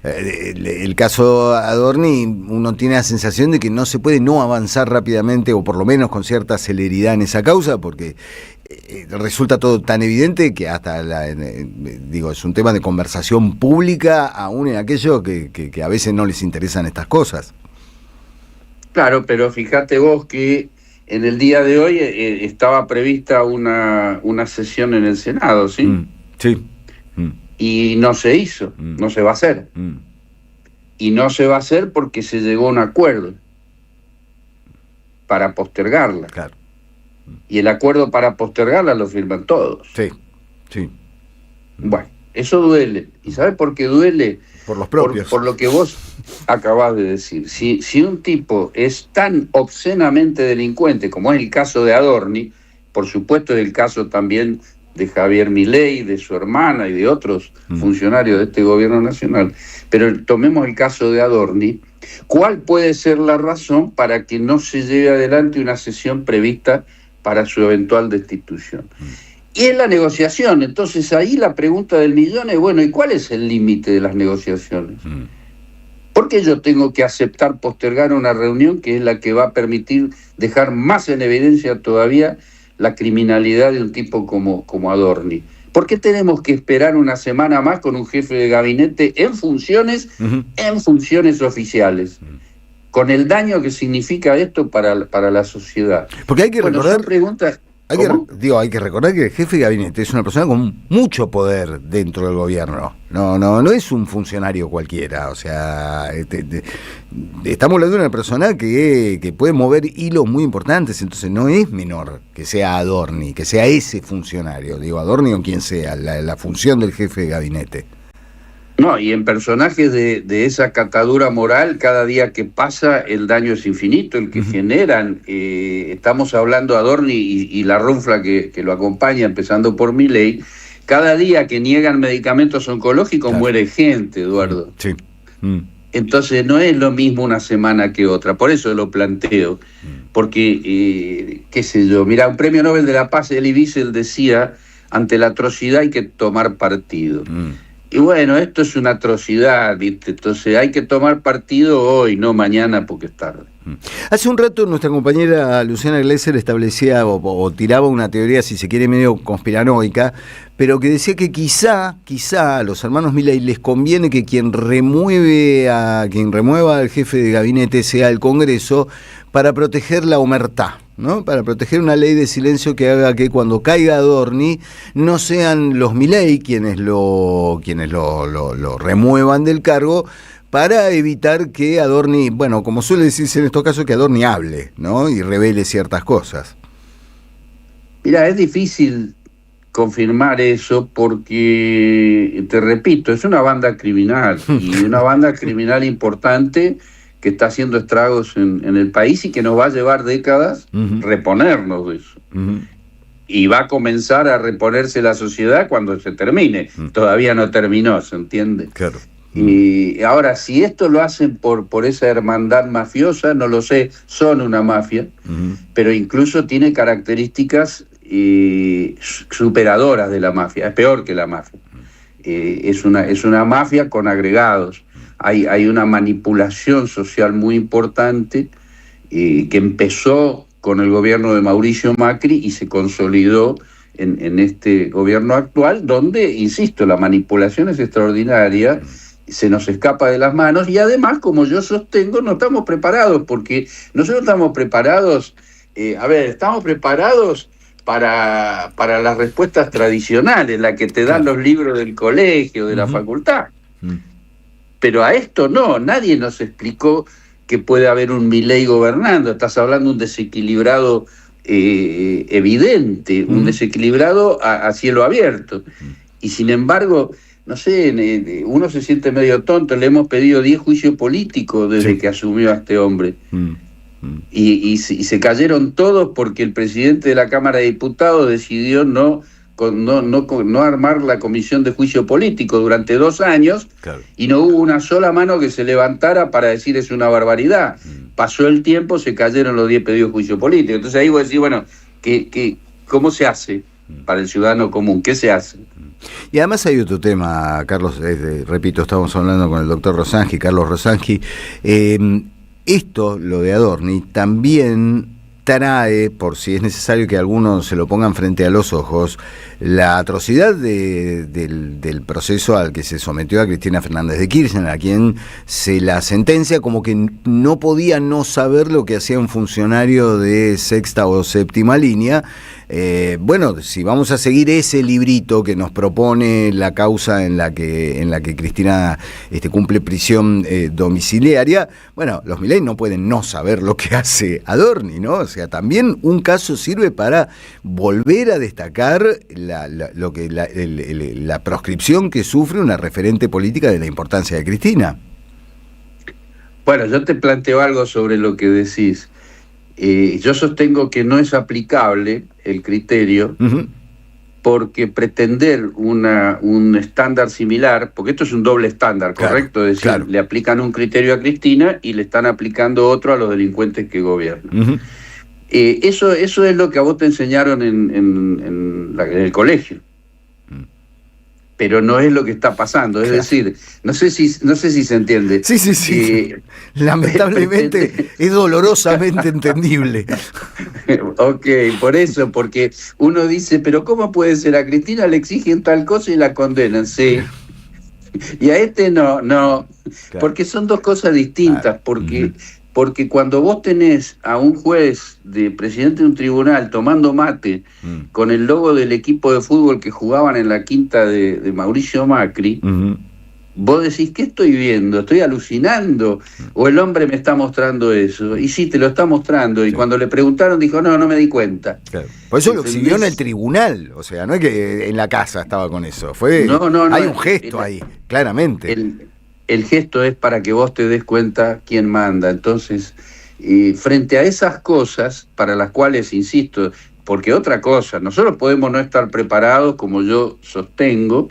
el caso Adorni, uno tiene la sensación de que no se puede no avanzar rápidamente, o por lo menos con cierta celeridad en esa causa, porque resulta todo tan evidente que hasta es un tema de conversación pública, aún en aquello que a veces no les interesan estas cosas. Claro, pero fíjate vos que en el día de hoy estaba prevista una sesión en el Senado, ¿sí? Sí. Y no se hizo, no se va a hacer. Y no se va a hacer porque se llegó a un acuerdo para postergarla. Claro. Y el acuerdo para postergarla lo firman todos. Sí. Bueno, eso duele. ¿Y sabes por qué duele? Por los propios. Por lo que vos acabás de decir. Si un tipo es tan obscenamente delincuente, como es el caso de Adorni, por supuesto es el caso también de Javier Milei, de su hermana y de otros funcionarios de este gobierno nacional, pero tomemos el caso de Adorni, ¿cuál puede ser la razón para que no se lleve adelante una sesión prevista para su eventual destitución? Y es la negociación. Entonces ahí la pregunta del millón es, bueno, ¿y cuál es el límite de las negociaciones? ¿Por qué yo tengo que aceptar postergar una reunión que es la que va a permitir dejar más en evidencia todavía la criminalidad de un tipo como Adorni? ¿Por qué tenemos que esperar una semana más con un jefe de gabinete en funciones oficiales? Con el daño que significa esto para la sociedad. Porque hay que recordar... son preguntas... Hay que recordar que el jefe de gabinete es una persona con mucho poder dentro del gobierno. No es un funcionario cualquiera. O sea, estamos hablando de una persona que puede mover hilos muy importantes. Entonces no es menor que sea Adorni, que sea ese funcionario. Digo, Adorni o quien sea, la función del jefe de gabinete. No, y en personajes de esa catadura moral, cada día que pasa el daño es infinito, el que generan. Estamos hablando de Adorni y la runfla que lo acompaña, empezando por Milei. Cada día que niegan medicamentos oncológicos muere gente, Eduardo. Sí. Entonces no es lo mismo una semana que otra, por eso lo planteo. porque, qué sé yo, mira, un premio Nobel de la Paz, Elie Wiesel decía, ante la atrocidad hay que tomar partido. Y bueno, esto es una atrocidad, ¿viste? Entonces hay que tomar partido hoy, no mañana porque es tarde. Hace un rato nuestra compañera Luciana Glesser establecía o tiraba una teoría, si se quiere, medio conspiranoica, pero que decía que quizá a los hermanos Milei les conviene que quien remueva al jefe de gabinete sea el Congreso para proteger la omertá, ¿no? Para proteger una ley de silencio que haga que cuando caiga Adorni no sean los Milei quienes lo remuevan del cargo, para evitar que Adorni, bueno, como suele decirse en estos casos, que Adorni hable, ¿no? Y revele ciertas cosas. Mira, es difícil confirmar eso porque, te repito, es una banda criminal, y una banda criminal importante que está haciendo estragos en el país y que nos va a llevar décadas reponernos de eso. Y va a comenzar a reponerse la sociedad cuando se termine. Todavía no terminó, ¿se entiende? Claro. Y ahora, si esto lo hacen por esa hermandad mafiosa, no lo sé, son una mafia, pero incluso tiene características superadoras de la mafia, es peor que la mafia. Es una mafia con agregados. Hay una manipulación social muy importante que empezó con el gobierno de Mauricio Macri y se consolidó en este gobierno actual, donde, insisto, la manipulación es extraordinaria, se nos escapa de las manos, y además, como yo sostengo, no estamos preparados, porque nosotros estamos preparados, estamos preparados para las respuestas tradicionales, la que te dan los libros del colegio, de la facultad. Pero a esto no, nadie nos explicó que puede haber un Milei gobernando. Estás hablando de un desequilibrado evidente, un desequilibrado a cielo abierto. Y sin embargo, no sé, uno se siente medio tonto. Le hemos pedido 10 juicios políticos desde que asumió a este hombre. Y se cayeron todos porque el presidente de la Cámara de Diputados decidió no armar la comisión de juicio político durante 2 años, y no hubo una sola mano que se levantara para decir es una barbaridad. Pasó el tiempo, se cayeron los 10 pedidos de juicio político. Entonces ahí vos decís, bueno, ¿cómo se hace para el ciudadano común? ¿Qué se hace? Y además hay otro tema, Carlos, repito, estamos hablando con el doctor Rosangi, Carlos Rosangi. Esto, lo de Adorni, también trae, por si es necesario que algunos se lo pongan frente a los ojos, la atrocidad del proceso al que se sometió a Cristina Fernández de Kirchner, a quien se la sentencia como que no podía no saber lo que hacía un funcionario de sexta o séptima línea. Bueno, si vamos a seguir ese librito que nos propone la causa en la que Cristina cumple prisión domiciliaria, bueno, los Milei no pueden no saber lo que hace Adorni, ¿no? O sea, también un caso sirve para volver a destacar la proscripción que sufre una referente política de la importancia de Cristina. Bueno, yo te planteo algo sobre lo que decís. Yo sostengo que no es aplicable el criterio, porque pretender un estándar similar, porque esto es un doble estándar, ¿correcto? Es decir, le aplican un criterio a Cristina y le están aplicando otro a los delincuentes que gobiernan. Eso es lo que a vos te enseñaron en el colegio. Pero no es lo que está pasando, es decir, no sé si se entiende. Sí. Lamentablemente es dolorosamente entendible. Ok, por eso, porque uno dice, pero ¿cómo puede ser? A Cristina le exigen tal cosa y la condenan, sí. Y a este no, porque son dos cosas distintas, porque cuando vos tenés a un juez de presidente de un tribunal tomando mate con el logo del equipo de fútbol que jugaban en la quinta de Mauricio Macri, vos decís, ¿qué estoy viendo? ¿Estoy alucinando? ¿O el hombre me está mostrando eso? Y sí, te lo está mostrando. Y cuando le preguntaron, dijo, no me di cuenta. Claro. Por eso lo exhibió en el tribunal. O sea, no es que en la casa estaba con eso. Hay un gesto ahí, claramente. El gesto es para que vos te des cuenta quién manda. Entonces, frente a esas cosas, para las cuales, insisto, porque otra cosa, nosotros podemos no estar preparados, como yo sostengo,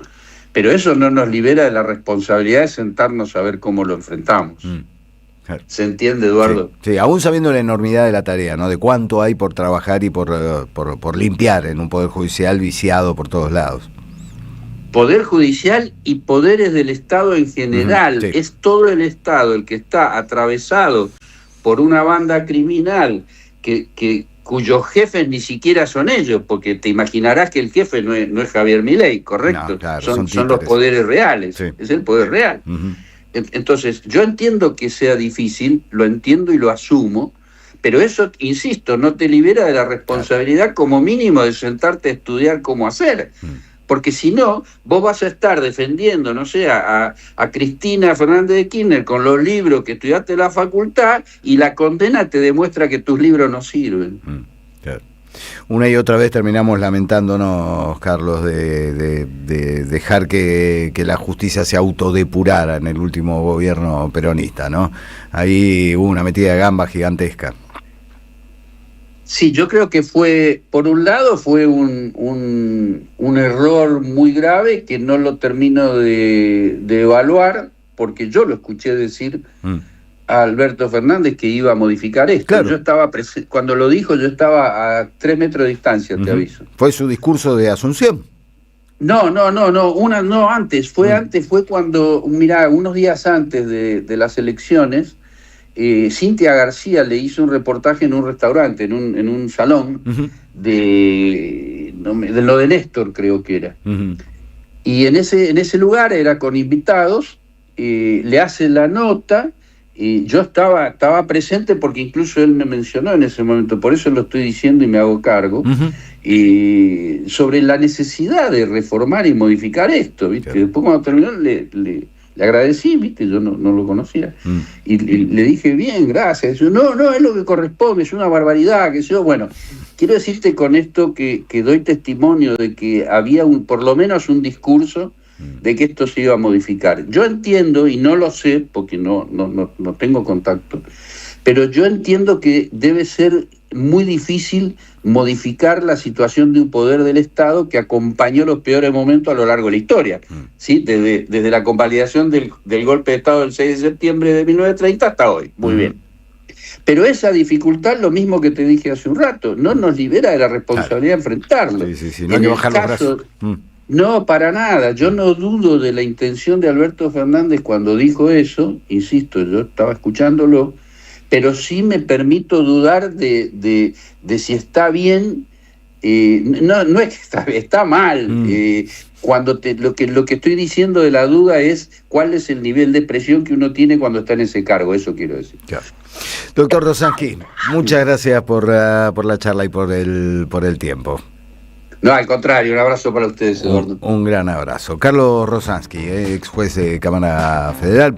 pero eso no nos libera de la responsabilidad de sentarnos a ver cómo lo enfrentamos. ¿Se entiende, Eduardo? Sí, aún sabiendo la enormidad de la tarea, ¿no? De cuánto hay por trabajar y por limpiar en un poder judicial viciado por todos lados. Poder judicial y poderes del Estado en general. Sí. Es todo el Estado el que está atravesado por una banda criminal cuyos jefes ni siquiera son ellos, porque te imaginarás que el jefe no es Javier Milei, ¿correcto? No, claro, son los títeres. poderes reales, Sí. es el poder real. Entonces, yo entiendo que sea difícil, lo entiendo y lo asumo, pero eso, insisto, no te libera de la responsabilidad como mínimo de sentarte a estudiar cómo hacer. Porque si no, vos vas a estar defendiendo, no sé, a Cristina Fernández de Kirchner con los libros que estudiaste en la facultad y la condena te demuestra que tus libros no sirven. Claro. Una y otra vez terminamos lamentándonos, Carlos, de dejar que la justicia se autodepurara en el último gobierno peronista, ¿no? Ahí hubo una metida de gamba gigantesca. Sí, yo creo que por un lado fue un error muy grave que no lo termino de evaluar, porque yo lo escuché decir a Alberto Fernández que iba a modificar esto. Claro. Yo estaba cuando lo dijo, yo estaba a 3 metros de distancia, te aviso. ¿Fue su discurso de Asunción? No, antes. Fue cuando, mirá, unos días antes de las elecciones, Cintia García le hizo un reportaje en un restaurante, en un salón de lo de Néstor, creo que era. Y en ese lugar era con invitados, le hace la nota, y yo estaba presente porque incluso él me mencionó en ese momento, por eso lo estoy diciendo y me hago cargo, sobre la necesidad de reformar y modificar esto, ¿viste? Claro. Después cuando terminó le agradecí, ¿viste? Yo no lo conocía. Y le dije, bien, gracias. Yo, no, es lo que corresponde, es una barbaridad, que yo, bueno, quiero decirte con esto que doy testimonio de que había por lo menos un discurso de que esto se iba a modificar. Yo entiendo, y no lo sé, porque no tengo contacto, pero yo entiendo que debe ser muy difícil modificar la situación de un poder del Estado que acompañó los peores momentos a lo largo de la historia, ¿sí? Desde la convalidación del golpe de Estado del 6 de septiembre de 1930 hasta hoy. Muy bien. Pero esa dificultad, lo mismo que te dije hace un rato, no nos libera de la responsabilidad de enfrentarlo. Sí, no hay que bajar los brazos. No, para nada. Yo no dudo de la intención de Alberto Fernández cuando dijo eso, insisto, yo estaba escuchándolo, pero sí me permito dudar de si está bien. No es que está mal. Cuando lo que estoy diciendo de la duda es cuál es el nivel de presión que uno tiene cuando está en ese cargo, eso quiero decir. Claro. Doctor Rosansky, muchas gracias por la charla y por el tiempo. No, al contrario, un abrazo para ustedes, Eduardo. Un gran abrazo. Carlos Rosansky, ex juez de Cámara Federal,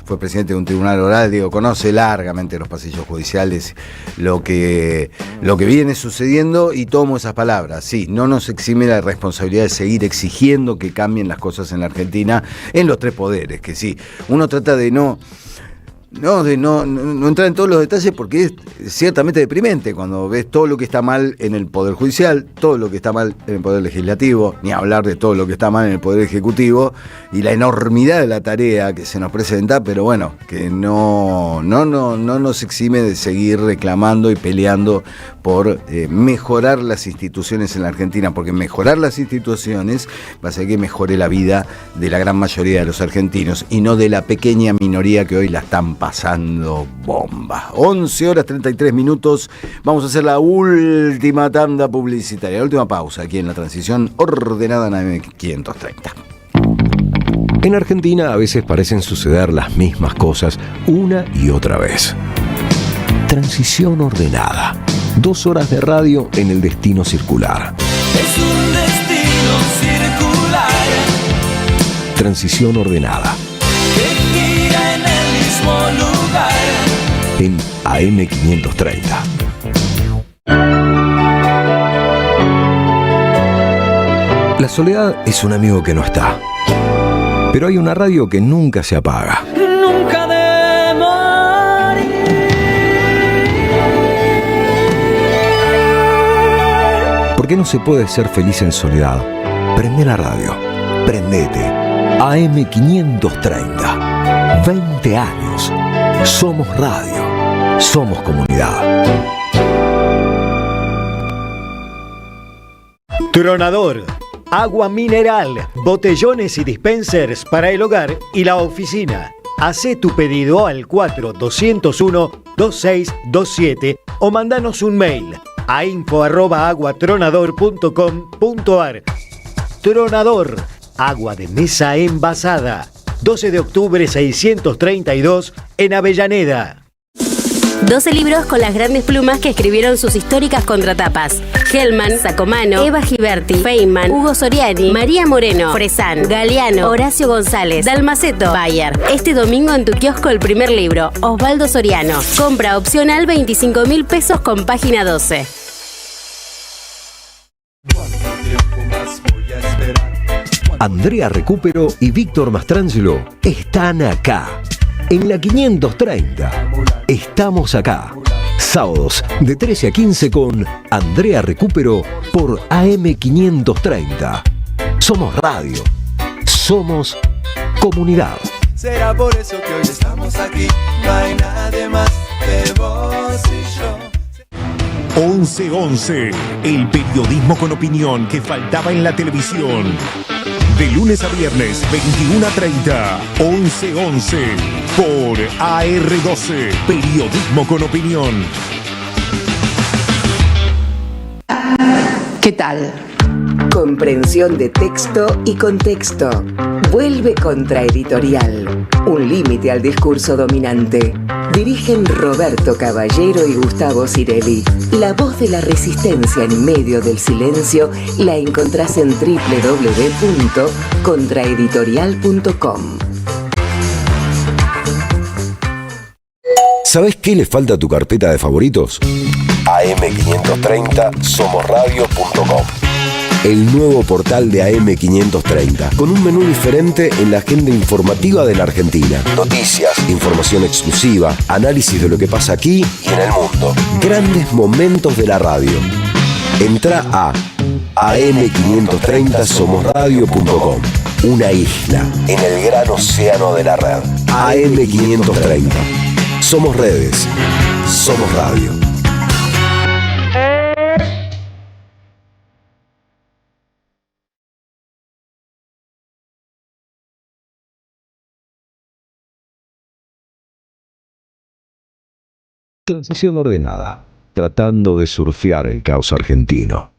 fue presidente de un tribunal oral, conoce largamente los pasillos judiciales, lo que viene sucediendo, y tomo esas palabras. Sí, no nos exime la responsabilidad de seguir exigiendo que cambien las cosas en la Argentina, en los tres poderes, que sí, uno trata de no entrar en todos los detalles, porque es ciertamente deprimente cuando ves todo lo que está mal en el Poder Judicial, todo lo que está mal en el Poder Legislativo, ni hablar de todo lo que está mal en el Poder Ejecutivo, y la enormidad de la tarea que se nos presenta, pero bueno, que no nos exime de seguir reclamando y peleando por mejorar las instituciones en la Argentina, porque mejorar las instituciones va a hacer que mejore la vida de la gran mayoría de los argentinos, y no de la pequeña minoría que hoy la están pasando bomba. 11:33. Vamos a hacer la última tanda publicitaria, la última pausa aquí en la transición ordenada en AM530. En Argentina a veces parecen suceder las mismas cosas una y otra vez. Transición ordenada. 2 horas de radio en el destino circular. Es un destino circular. Transición ordenada. Que gira en el mismo lugar. En AM530. La soledad es un amigo que no está. Pero hay una radio que nunca se apaga. Nunca de morir. ¿Por qué no se puede ser feliz en soledad? Prende la radio. Prendete. AM530. 20 años. Somos radio. Somos comunidad. Tronador. Agua mineral, botellones y dispensers para el hogar y la oficina. Hacé tu pedido al 4201-2627 o mandanos un mail a info@aguatronador.com.ar. Tronador, agua de mesa envasada. 12 de octubre 632 en Avellaneda. 12 libros con las grandes plumas que escribieron sus históricas contratapas. Hellman, Sacomano, Eva Giberti, Feynman, Hugo Soriani, María Moreno, Fresán, Galeano, Horacio González, Dalmaceto, Bayer. Este domingo en tu kiosco el primer libro, Osvaldo Soriano. Compra opcional 25.000 pesos con página 12. Andrea Recupero y Víctor Mastrangelo están acá. En la 530. Estamos acá. Sábados de 13 a 15 con Andrea Recupero por AM530. Somos radio. Somos comunidad. Será por eso que hoy estamos aquí. No hay nadie más que vos y yo. 11-11, el periodismo con opinión que faltaba en la televisión. De lunes a viernes, 21 a 30, 11-11, por AR12, periodismo con opinión. ¿Qué tal? Comprensión de texto y contexto. Vuelve Contraeditorial. Un límite al discurso dominante. Dirigen Roberto Caballero y Gustavo Cirelli. La voz de la resistencia en medio del silencio la encontrás en www.contraeditorial.com. ¿Sabés qué le falta a tu carpeta de favoritos? AM530 somosradio.com. El nuevo portal de AM530, con un menú diferente en la agenda informativa de la Argentina. Noticias, información exclusiva, análisis de lo que pasa aquí y en el mundo. Grandes momentos de la radio. Entra a am530 somosradio.com. Una isla en el gran océano de la red. AM530. Somos redes. Somos radio. Transición ordenada, tratando de surfear el caos argentino.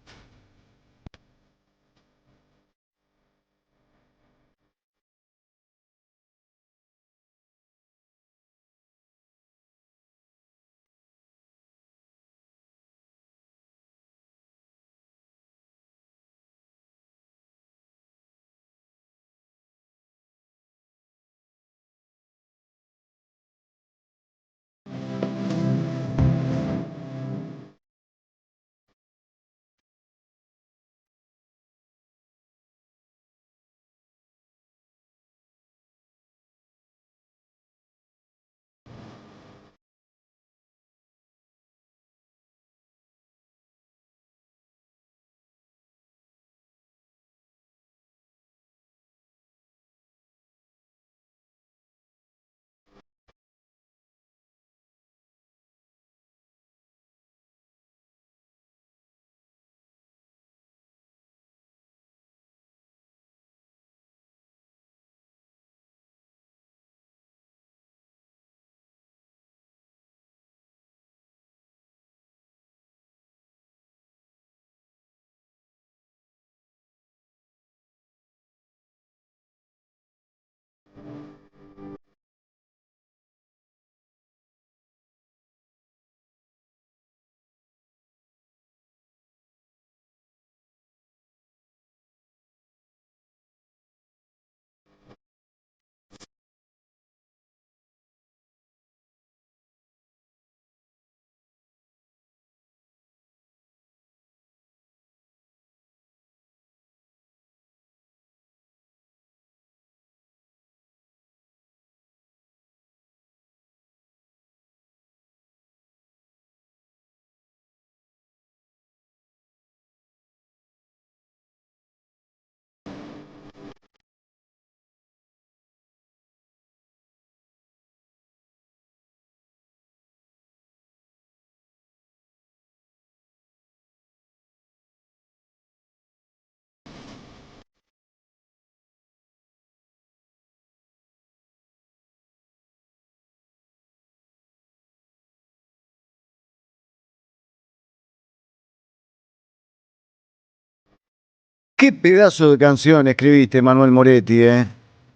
Qué pedazo de canción escribiste, Manuel Moretti, ¿eh?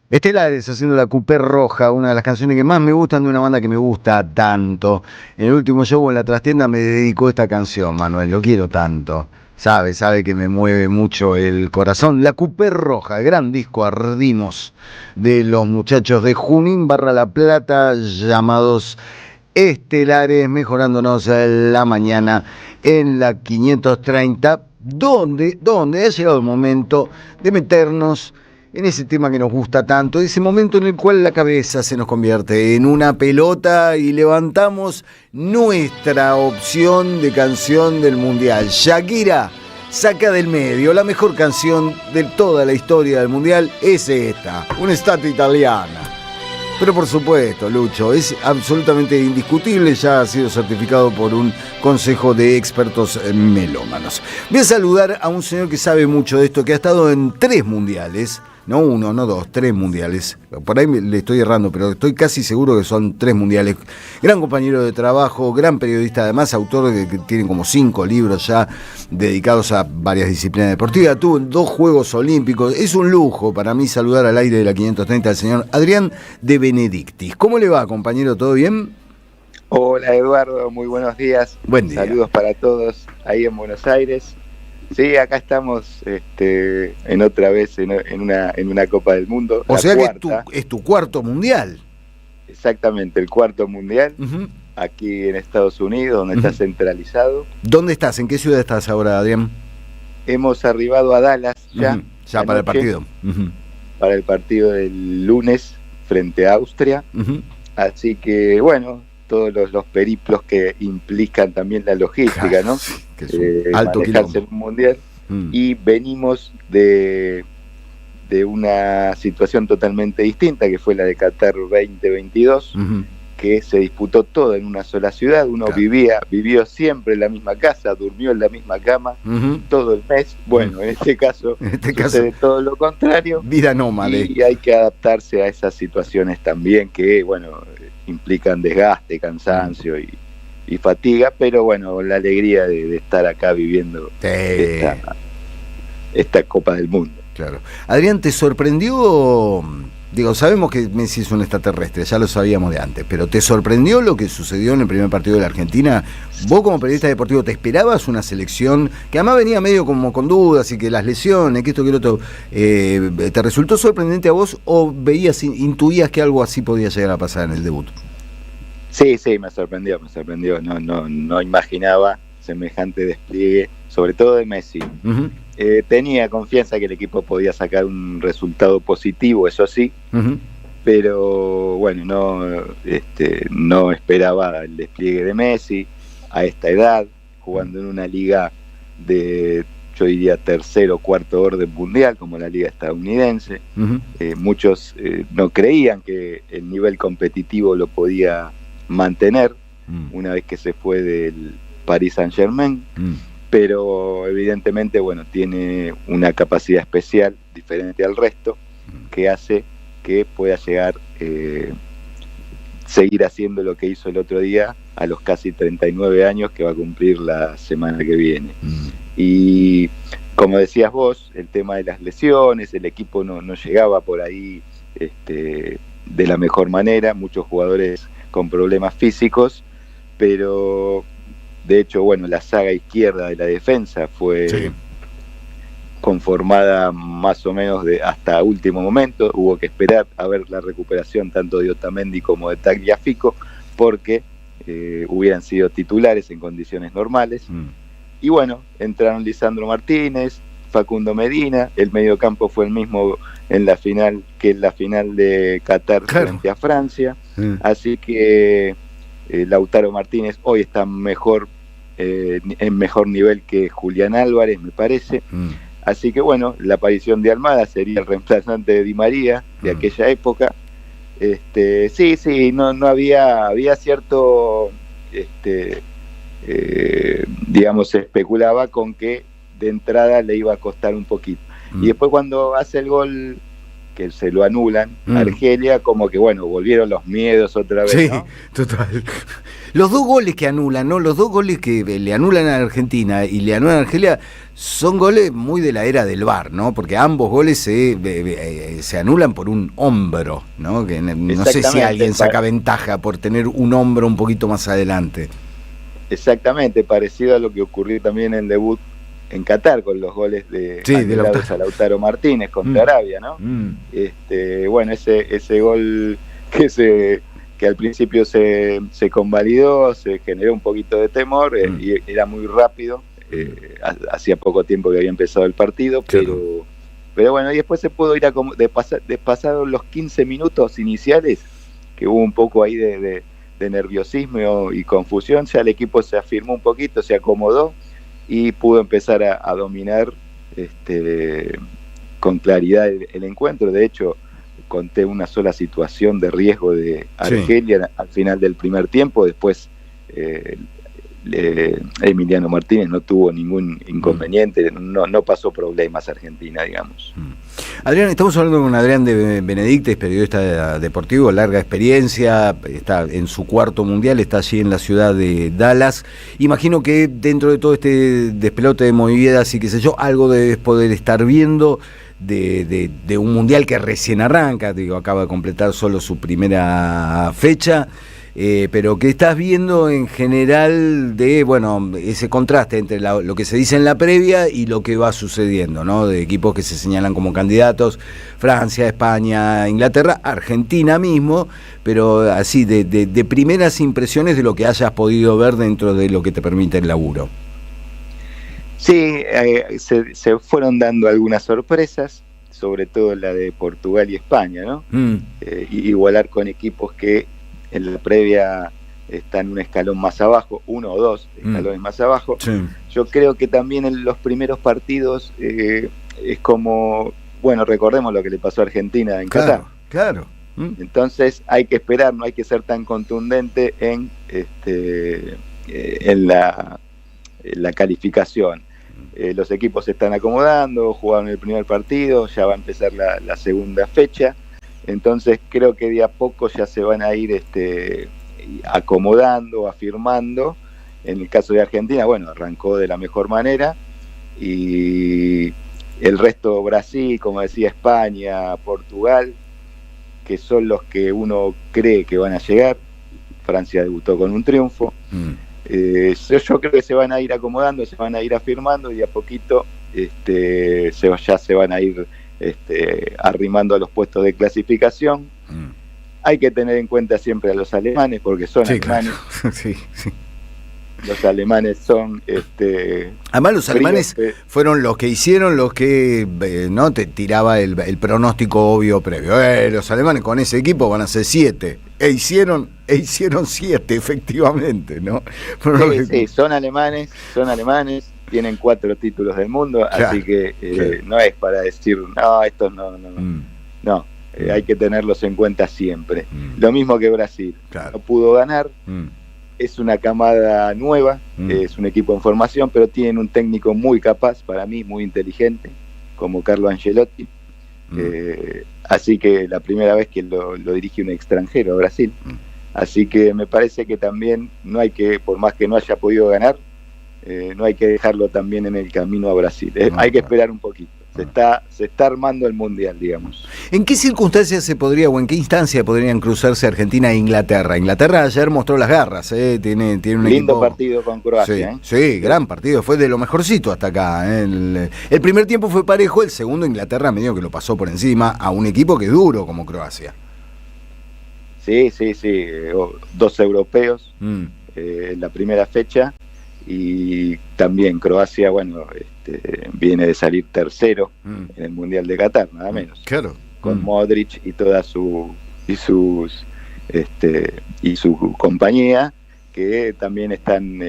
Estelares haciendo La Coupé Roja, una de las canciones que más me gustan de una banda que me gusta tanto. En el último show en la trastienda me dedicó esta canción, Manuel, lo quiero tanto. Sabe que me mueve mucho el corazón. La Coupé Roja, gran disco Ardimos de los muchachos de Junín / La Plata, llamados Estelares, mejorándonos la mañana en la 530, donde ha llegado el momento de meternos en ese tema que nos gusta tanto, ese momento en el cual la cabeza se nos convierte en una pelota y levantamos nuestra opción de canción del Mundial. Shakira saca del medio, la mejor canción de toda la historia del Mundial es esta, un'estate italiana. Pero por supuesto, Lucho, es absolutamente indiscutible, ya ha sido certificado por un consejo de expertos melómanos. Voy a saludar a un señor que sabe mucho de esto, que ha estado en 3 mundiales, no 1, no 2, 3 mundiales. Por ahí le estoy errando, pero estoy casi seguro que son 3 mundiales. Gran compañero de trabajo, gran periodista, además autor que tiene como 5 libros ya dedicados a varias disciplinas deportivas. Tuvo 2 Juegos Olímpicos. Es un lujo para mí saludar al aire de la 530 al señor Adrián de Benedictis. ¿Cómo le va, compañero? ¿Todo bien? Hola, Eduardo, muy buenos días. Buen día. Saludos para todos ahí en Buenos Aires. Sí, acá estamos en otra vez en una Copa del Mundo. O sea cuarta. que es tu 4º mundial. Exactamente, el 4º mundial, aquí en Estados Unidos, donde está centralizado. ¿Dónde estás? ¿En qué ciudad estás ahora, Adrián? Hemos arribado a Dallas ya. Ya para el partido. Para el partido del lunes frente a Austria. Así que, bueno, todos los periplos que implican también la logística, ¿no? Que es un alto manejarse en un mundial. Y venimos de una situación totalmente distinta, que fue la de Qatar 2022, que se disputó todo en una sola ciudad. Uno vivió siempre en la misma casa, durmió en la misma cama todo el mes. Bueno, en este caso sucede todo lo contrario. Vida nómade. Y hay que adaptarse a esas situaciones también que, bueno, implican desgaste, cansancio y fatiga, pero bueno, la alegría de estar acá viviendo esta Copa del Mundo. Claro. Adrián, ¿te sorprendió? Digo, sabemos que Messi es un extraterrestre, ya lo sabíamos de antes, pero ¿te sorprendió lo que sucedió en el primer partido de la Argentina? Vos como periodista deportivo, ¿te esperabas una selección que además venía medio como con dudas y que las lesiones, que esto, que lo otro, te resultó sorprendente a vos o intuías que algo así podía llegar a pasar en el debut? Sí, me sorprendió, no imaginaba semejante despliegue, sobre todo de Messi. Tenía confianza que el equipo podía sacar un resultado positivo, eso sí, pero bueno, no esperaba el despliegue de Messi a esta edad, jugando en una liga de, yo diría, 3º o 4º orden mundial, como la liga estadounidense. Muchos no creían que el nivel competitivo lo podía mantener una vez que se fue del Paris Saint-Germain, pero evidentemente, bueno, tiene una capacidad especial diferente al resto que hace que pueda llegar, seguir haciendo lo que hizo el otro día a los casi 39 años que va a cumplir la semana que viene. Y como decías vos, el tema de las lesiones, el equipo no llegaba por ahí de la mejor manera, muchos jugadores con problemas físicos, pero de hecho, bueno, la saga izquierda de la defensa fue conformada más o menos hasta último momento. Hubo que esperar a ver la recuperación tanto de Otamendi como de Tagliafico, porque hubieran sido titulares en condiciones normales. Y bueno, entraron Lisandro Martínez, Facundo Medina, el mediocampo fue el mismo en la final que en la final de Qatar frente a Francia. Así que Lautaro Martínez hoy está en mejor nivel que Julián Álvarez, me parece. Así que bueno, la aparición de Almada sería el reemplazante de Di María de aquella época. No había cierto, digamos, se especulaba con que de entrada le iba a costar un poquito. Y después cuando hace el gol, que se lo anulan, Argelia, como que bueno, volvieron los miedos otra vez, sí, ¿no? Total. Los 2 goles que anulan, ¿no? Los 2 goles que le anulan a Argentina y le anulan a Argelia son goles muy de la era del VAR, ¿no? Porque ambos goles se anulan por un hombro, ¿no? Que no sé si alguien saca ventaja por tener un hombro un poquito más adelante. Exactamente, parecido a lo que ocurrió también en el debut en Qatar con los goles de Lautaro Martínez contra Arabia, ¿no? Bueno, ese gol que al principio se convalidó, se generó un poquito de temor, y era muy rápido, hacía poco tiempo que había empezado el partido, pero bueno, y después se pudo ir de pasar los 15 minutos iniciales, que hubo un poco ahí de nerviosismo y confusión, ya el equipo se afirmó un poquito, se acomodó y pudo empezar a dominar con claridad el encuentro. De hecho, conté una sola situación de riesgo de Argelia al final del primer tiempo. Después Emiliano Martínez no tuvo ningún inconveniente, no pasó problemas Argentina, digamos. Adrián, estamos hablando con Adrián de Benedicte, es periodista deportivo, larga experiencia, está en su 4º mundial, está allí en la ciudad de Dallas. Imagino que dentro de todo este despelote de movidas y qué sé yo, algo debes poder estar viendo de un mundial que recién arranca, digo, acaba de completar solo su primera fecha, pero que estás viendo en general de, bueno, ese contraste entre lo que se dice en la previa y lo que va sucediendo, ¿no? De equipos que se señalan como candidatos, Francia, España, Inglaterra, Argentina mismo, pero así, de primeras impresiones de lo que hayas podido ver dentro de lo que te permite el laburo. Sí, se fueron dando algunas sorpresas, sobre todo la de Portugal y España, ¿no? Igualar con equipos que en la previa están un escalón más abajo, 1 o 2 escalones más abajo. Sí. Yo creo que también en los primeros partidos es como, bueno, recordemos lo que le pasó a Argentina en Qatar. Claro. Entonces hay que esperar, no hay que ser tan contundente en la calificación. Los equipos se están acomodando, jugaron el primer partido, ya va a empezar la segunda fecha, entonces creo que de a poco ya se van a ir acomodando, afirmando. En el caso de Argentina, bueno, arrancó de la mejor manera, y el resto, Brasil, como decía, España, Portugal, que son los que uno cree que van a llegar. Francia debutó con un triunfo. Yo creo que se van a ir acomodando, se van a ir afirmando, y a poquito ya se van a ir arrimando a los puestos de clasificación. Hay que tener en cuenta siempre a los alemanes, porque son alemanes. Claro. Sí. Los alemanes son además los alemanes fueron los que hicieron, los que no te tiraba el pronóstico obvio previo. Los alemanes con ese equipo van a ser 7. E hicieron 7, efectivamente, ¿no? Sí, son alemanes, tienen 4 títulos del mundo, claro, así que no es para decir, no, estos no. Hay que tenerlos en cuenta siempre. Lo mismo que Brasil, claro, no pudo ganar. Es una camada nueva, es un equipo en formación, pero tienen un técnico muy capaz, para mí, muy inteligente, como Carlo Ancelotti. Así que la primera vez que lo dirige un extranjero a Brasil. Así que me parece que también no hay que, por más que no haya podido ganar, no hay que dejarlo también en el camino a Brasil. Hay que esperar un poquito. Se está armando el mundial, digamos. ¿En qué circunstancias se podría, o en qué instancia podrían cruzarse Argentina e Inglaterra? Inglaterra ayer mostró las garras, tiene un lindo equipo... partido con Croacia. Sí, gran partido, fue de lo mejorcito hasta acá. El primer tiempo fue parejo, el segundo Inglaterra medio que lo pasó por encima a un equipo que es duro como Croacia. Sí, 2 europeos en la primera fecha, y también Croacia, bueno, viene de salir tercero en el Mundial de Qatar, nada menos. Claro. Con Modric y toda su compañía, que también están,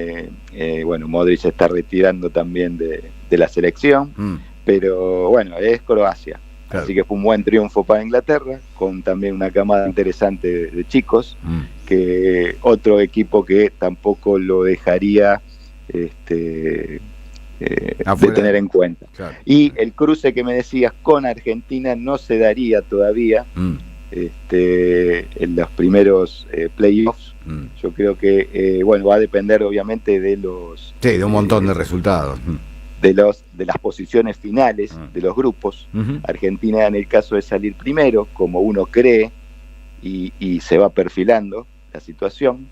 bueno, Modric se está retirando también de la selección, pero bueno, es Croacia. Claro. Así que fue un buen triunfo para Inglaterra, con también una camada interesante de chicos, que otro equipo que tampoco lo dejaría de tener en cuenta. Claro. Y el cruce que me decías con Argentina no se daría todavía, en los primeros playoffs. Yo creo que va a depender obviamente de los de un montón de resultados, de las posiciones finales de los grupos. Argentina, en el caso de salir primero, como uno cree, y se va perfilando la situación,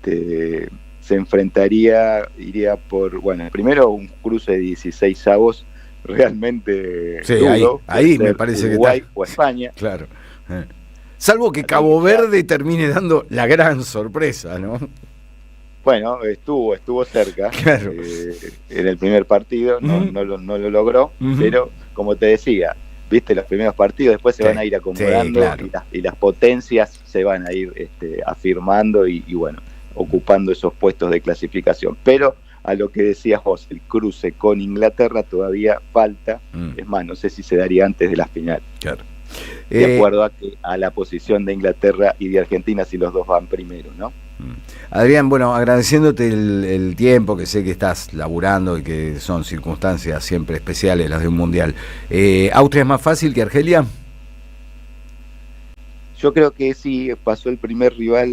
se enfrentaría, iría por, primero un cruce de 16avos realmente duro, ahí me parece Uruguay que está. O España. Claro. Salvo que Cabo Verde termine dando la gran sorpresa, ¿no? Bueno, estuvo cerca, claro. En el primer partido, no lo logró, pero como te decía, viste, los primeros partidos después se van a ir acomodando, claro. y las potencias se van a ir afirmando y ocupando esos puestos de clasificación. Pero a lo que decías vos, el cruce con Inglaterra todavía falta, es más, no sé si se daría antes de la final. Claro. De acuerdo a la posición de Inglaterra y de Argentina, si los dos van primero, ¿no? Adrián, agradeciéndote el tiempo, que sé que estás laburando y que son circunstancias siempre especiales las de un mundial. ¿Austria es más fácil que Argelia? Yo creo que sí, pasó el primer rival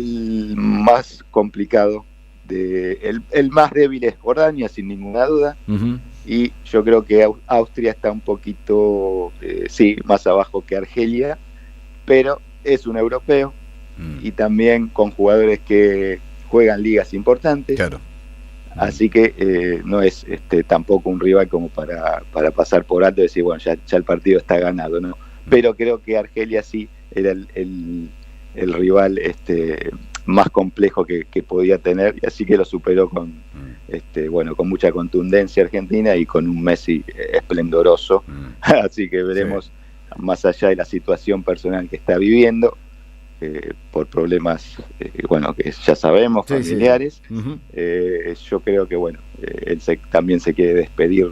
más complicado. El más débil es Jordania, sin ninguna duda. Y yo creo que Austria está un poquito, más abajo que Argelia, pero es un europeo y también con jugadores que juegan ligas importantes. Claro. Así que no es tampoco un rival como para pasar por alto y decir, ya el partido está ganado, ¿no? Pero creo que Argelia sí era el rival más complejo que podía tener, y así que lo superó con mucha contundencia Argentina y con un Messi esplendoroso. Así que veremos, más allá de la situación personal que está viviendo, por problemas que ya sabemos, familiares. Yo creo que él también se quiere despedir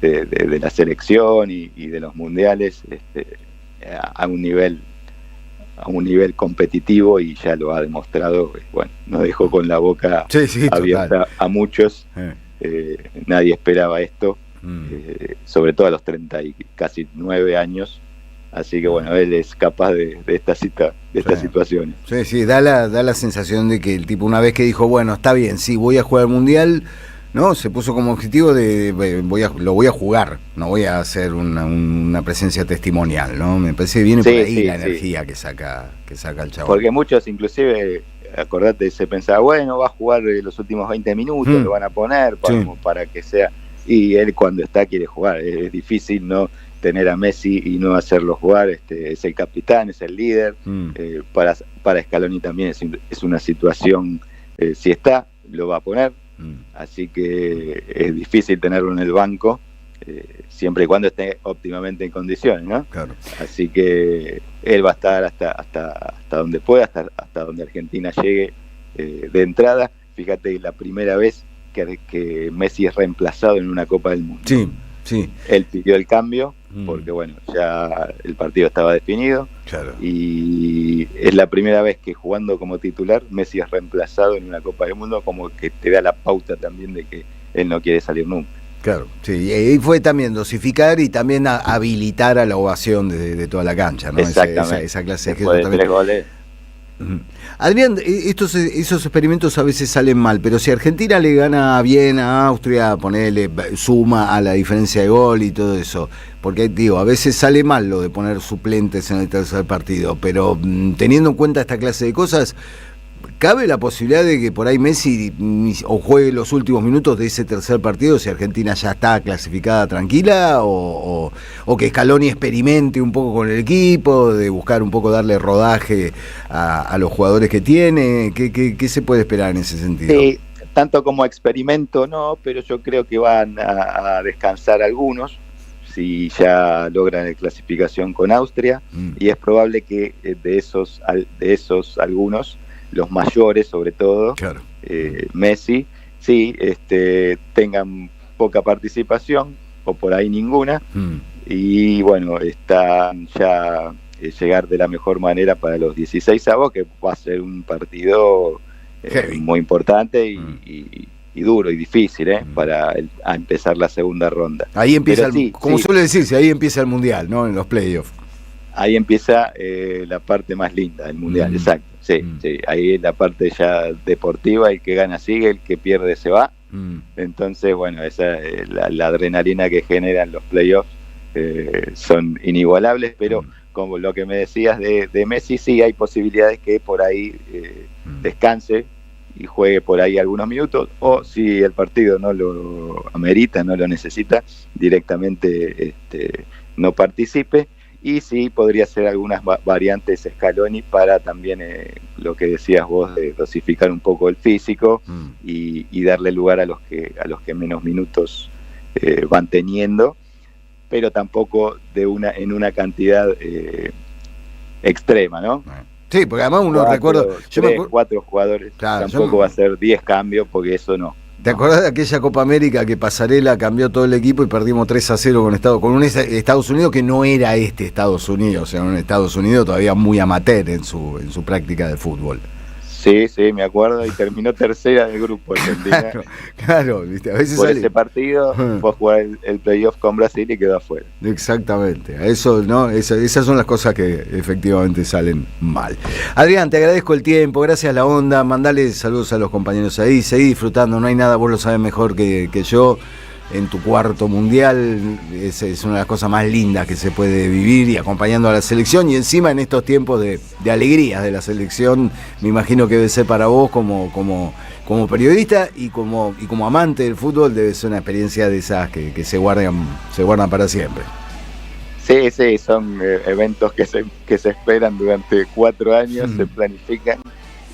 de la selección y de los mundiales a un nivel competitivo, y ya lo ha demostrado. Nos dejó con la boca abierta a muchos. Nadie esperaba esto, sobre todo a los 30 y casi 9 años. Así que él es capaz de estas situaciones. Sí, da la sensación de que el tipo, una vez que dijo, está bien, sí, voy a jugar al mundial, ¿no? Se puso como objetivo lo voy a jugar, no voy a hacer una presencia testimonial, ¿no? Me parece que viene por ahí la energía que saca el chabón. Porque muchos, inclusive, acordate, se pensaba, va a jugar los últimos 20 minutos, lo van a poner para que sea. Y él, cuando está, quiere jugar. Es difícil no tener a Messi y no hacerlo jugar. Es el capitán, es el líder. Para Scaloni también es una situación, si está, lo va a poner. Así que es difícil tenerlo en el banco, siempre y cuando esté óptimamente en condiciones, ¿no? Claro. Así que él va a estar hasta donde pueda, hasta donde Argentina llegue de entrada. Fíjate, la primera vez que Messi es reemplazado en una Copa del Mundo. Sí. Él pidió el cambio porque ya el partido estaba definido. Claro. Y es la primera vez que, jugando como titular, Messi es reemplazado en una Copa del Mundo, como que te da la pauta también de que él no quiere salir nunca. Claro, sí, y fue también dosificar y también habilitar a la ovación de toda la cancha, ¿no? Exactamente. Esa clase de después de 3 goles. Adrián, esos experimentos a veces salen mal, pero si Argentina le gana bien a Austria, suma a la diferencia de gol y todo eso, porque a veces sale mal lo de poner suplentes en el tercer partido, pero teniendo en cuenta esta clase de cosas, ¿cabe la posibilidad de que por ahí Messi o juegue los últimos minutos de ese tercer partido si Argentina ya está clasificada tranquila, o que Scaloni experimente un poco con el equipo, de buscar un poco darle rodaje a los jugadores que tiene? ¿Qué se puede esperar en ese sentido? Sí, tanto como experimento no, pero yo creo que van a descansar algunos si ya logran la clasificación con Austria, y es probable que de esos algunos, los mayores sobre todo, Messi, tengan poca participación o por ahí ninguna, y están ya llegar de la mejor manera para los 16avos, que va a ser un partido muy importante y duro y difícil para empezar la segunda ronda. Ahí empieza, suele decirse, ahí empieza el mundial, ¿no? En los playoffs. ahí empieza la parte más linda del Mundial, exacto. Sí, sí, ahí es la parte ya deportiva, el que gana sigue, el que pierde se va. Entonces, bueno, esa la adrenalina que generan los playoffs son inigualables, pero como lo que me decías de Messi, sí hay posibilidades que por ahí descanse y juegue por ahí algunos minutos, o si el partido no lo amerita, no lo necesita, directamente no participe. Y sí podría ser algunas variantes Scaloni para también lo que decías vos, de dosificar un poco el físico y darle lugar a los que menos minutos van teniendo, pero tampoco en una cantidad extrema, ¿no? Sí, porque además uno recuerda... 4 jugadores, claro, tampoco va a ser 10 cambios, porque eso no. ¿Te acordás de aquella Copa América que Pasarela cambió todo el equipo y perdimos 3-0 con un Estados Unidos que no era Estados Unidos, o sea, un Estados Unidos todavía muy amateur en su práctica de fútbol? Sí, sí, me acuerdo, y terminó tercera del grupo. Claro, ¿viste? A veces por ese partido fue a jugar el playoff con Brasil y quedó afuera. Exactamente, eso, ¿no? Esas son las cosas que efectivamente salen mal. Adrián, te agradezco el tiempo, gracias a la onda, mandale saludos a los compañeros ahí, seguí disfrutando, no hay nada, vos lo sabés mejor que yo. En tu cuarto mundial es una de las cosas más lindas que se puede vivir, y acompañando a la selección, y encima en estos tiempos de alegrías de la selección, me imagino que debe ser para vos como periodista y como amante del fútbol, debe ser una experiencia de esas que se guardan para siempre. Sí, sí, son eventos que se esperan durante 4 años, se planifican,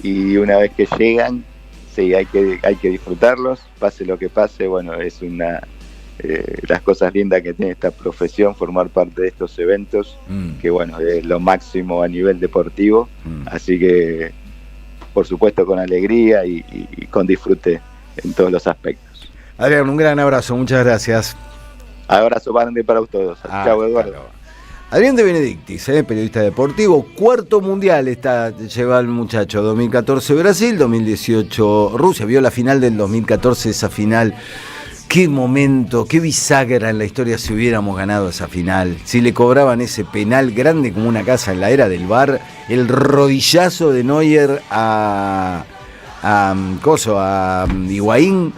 y una vez que llegan, sí, hay que disfrutarlos, pase lo que pase. Bueno, es las cosas lindas que tiene esta profesión, formar parte de estos eventos, que bueno, es lo máximo a nivel deportivo, así que por supuesto con alegría y con disfrute en todos los aspectos. Adrián, un gran abrazo, muchas gracias. Abrazo grande para todos. Chao, Eduardo. Adrián de Benedictis, periodista deportivo, 4º mundial lleva el muchacho, 2014 Brasil, 2018 Rusia, vio la final del 2014, esa final, qué momento, qué bisagra en la historia si hubiéramos ganado esa final, si le cobraban ese penal grande como una casa en la era del VAR, el rodillazo de Neuer a Higuaín.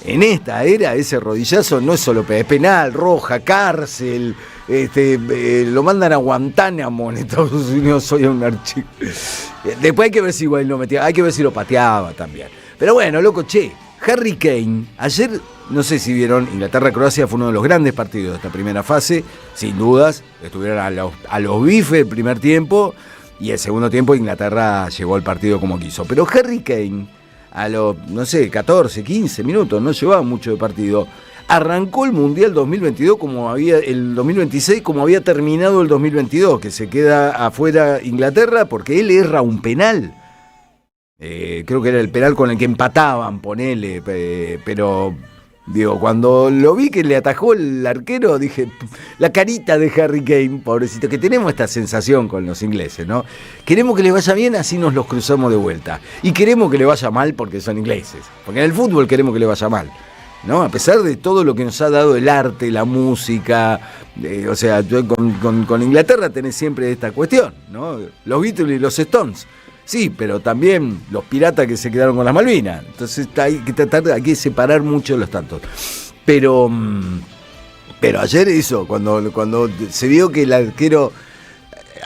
En esta era, ese rodillazo no es solo penal, roja, cárcel, lo mandan a Guantánamo en Estados Unidos, soy un archivo. Después hay que ver si igual lo metía, hay que ver si lo pateaba también. Pero bueno, loco, Harry Kane, ayer, no sé si vieron, Inglaterra-Croacia fue uno de los grandes partidos de esta primera fase, sin dudas, estuvieron a los bifes el primer tiempo, y el segundo tiempo Inglaterra llevó el partido como quiso. Pero Harry Kane, a los, 14, 15 minutos, no llevaba mucho de partido, arrancó el Mundial 2022 el 2026 como había terminado el 2022, que se queda afuera Inglaterra porque él erra un penal. Creo que era el penal con el que empataban, ponele, pero digo, cuando lo vi que le atajó el arquero, dije, la carita de Harry Kane, pobrecito, que tenemos esta sensación con los ingleses, ¿no? Queremos que les vaya bien, así nos los cruzamos de vuelta. Y queremos que le vaya mal porque son ingleses. Porque en el fútbol queremos que le vaya mal, ¿no? A pesar de todo lo que nos ha dado el arte, la música, o sea, yo con Inglaterra tenés siempre esta cuestión, ¿no? Los Beatles y los Stones. Sí, pero también los piratas que se quedaron con las Malvinas. Entonces hay que separar mucho los tantos. Pero ayer eso, cuando se vio que el arquero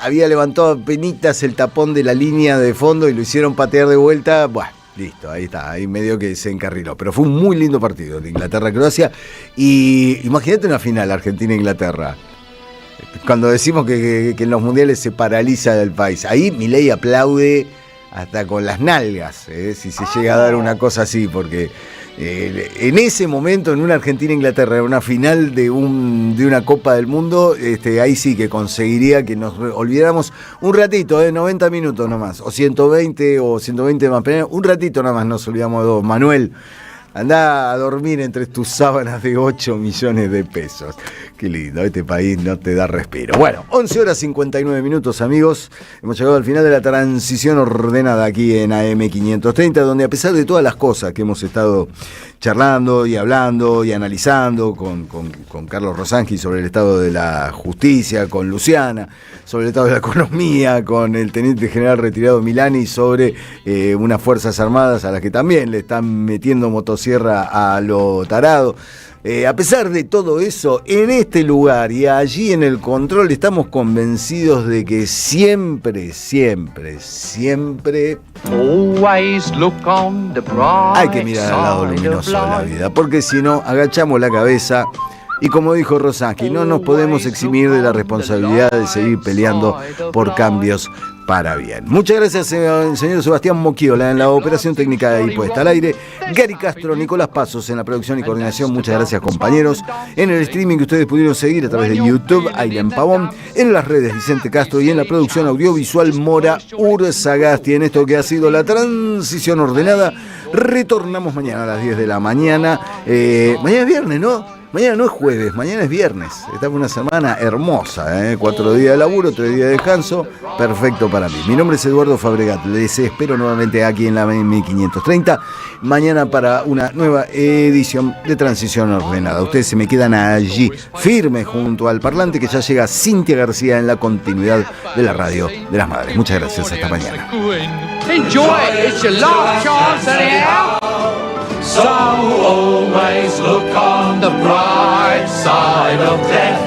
había levantado penitas el tapón de la línea de fondo y lo hicieron patear de vuelta, bueno, listo, ahí está, ahí medio que se encarriló. Pero fue un muy lindo partido de Inglaterra-Croacia. Y imagínate una final Argentina-Inglaterra. Cuando decimos que en los mundiales se paraliza el país, ahí Milei aplaude hasta con las nalgas, si se llega a dar una cosa así, porque en ese momento, en una Argentina-Inglaterra, en una final de una Copa del Mundo, ahí sí que conseguiría que nos olvidáramos un ratito, 90 minutos nomás, o 120 más, pero un ratito nada más nos olvidamos de dos. Manuel, Andá a dormir entre tus sábanas de 8 millones de pesos. Qué lindo, este país no te da respiro. Bueno, 11 horas 59 minutos, amigos. Hemos llegado al final de la transición ordenada aquí en AM530, donde a pesar de todas las cosas que hemos estado charlando y hablando y analizando con Carlos Rosansky sobre el estado de la justicia, con Luciana sobre el estado de la economía, con el teniente general retirado Milani sobre unas Fuerzas Armadas a las que también le están metiendo motosierra a lo tarado. A pesar de todo eso, en este lugar y allí en el control estamos convencidos de que siempre hay que mirar al lado luminoso de la vida, porque si no, agachamos la cabeza y, como dijo Rosansky, no nos podemos eximir de la responsabilidad de seguir peleando por cambios para bien. Muchas gracias, señor Sebastián Moquiola en la operación técnica y puesta al aire. Gary Castro, Nicolás Pasos en la producción y coordinación. Muchas gracias, compañeros. En el streaming que ustedes pudieron seguir a través de YouTube, Aileen Pavón. En las redes, Vicente Castro. Y en la producción audiovisual, Mora Urzagasti. En esto que ha sido la transición ordenada. Retornamos mañana a las 10 de la mañana. Mañana es viernes, ¿no? Mañana no es jueves, mañana es viernes. Estamos una semana hermosa, 4 días de laburo, 3 días de descanso. Perfecto para mí. Mi nombre es Eduardo Fabregat. Les espero nuevamente aquí en la AM530. Mañana para una nueva edición de Transición Ordenada. Ustedes se me quedan allí, firmes junto al parlante, que ya llega Cintia García en la continuidad de la radio de las madres. Muchas gracias. Hasta mañana. Enjoy it. It's your last chance anyhow. So always look on the bright side of death.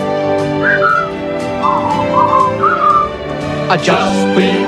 Just be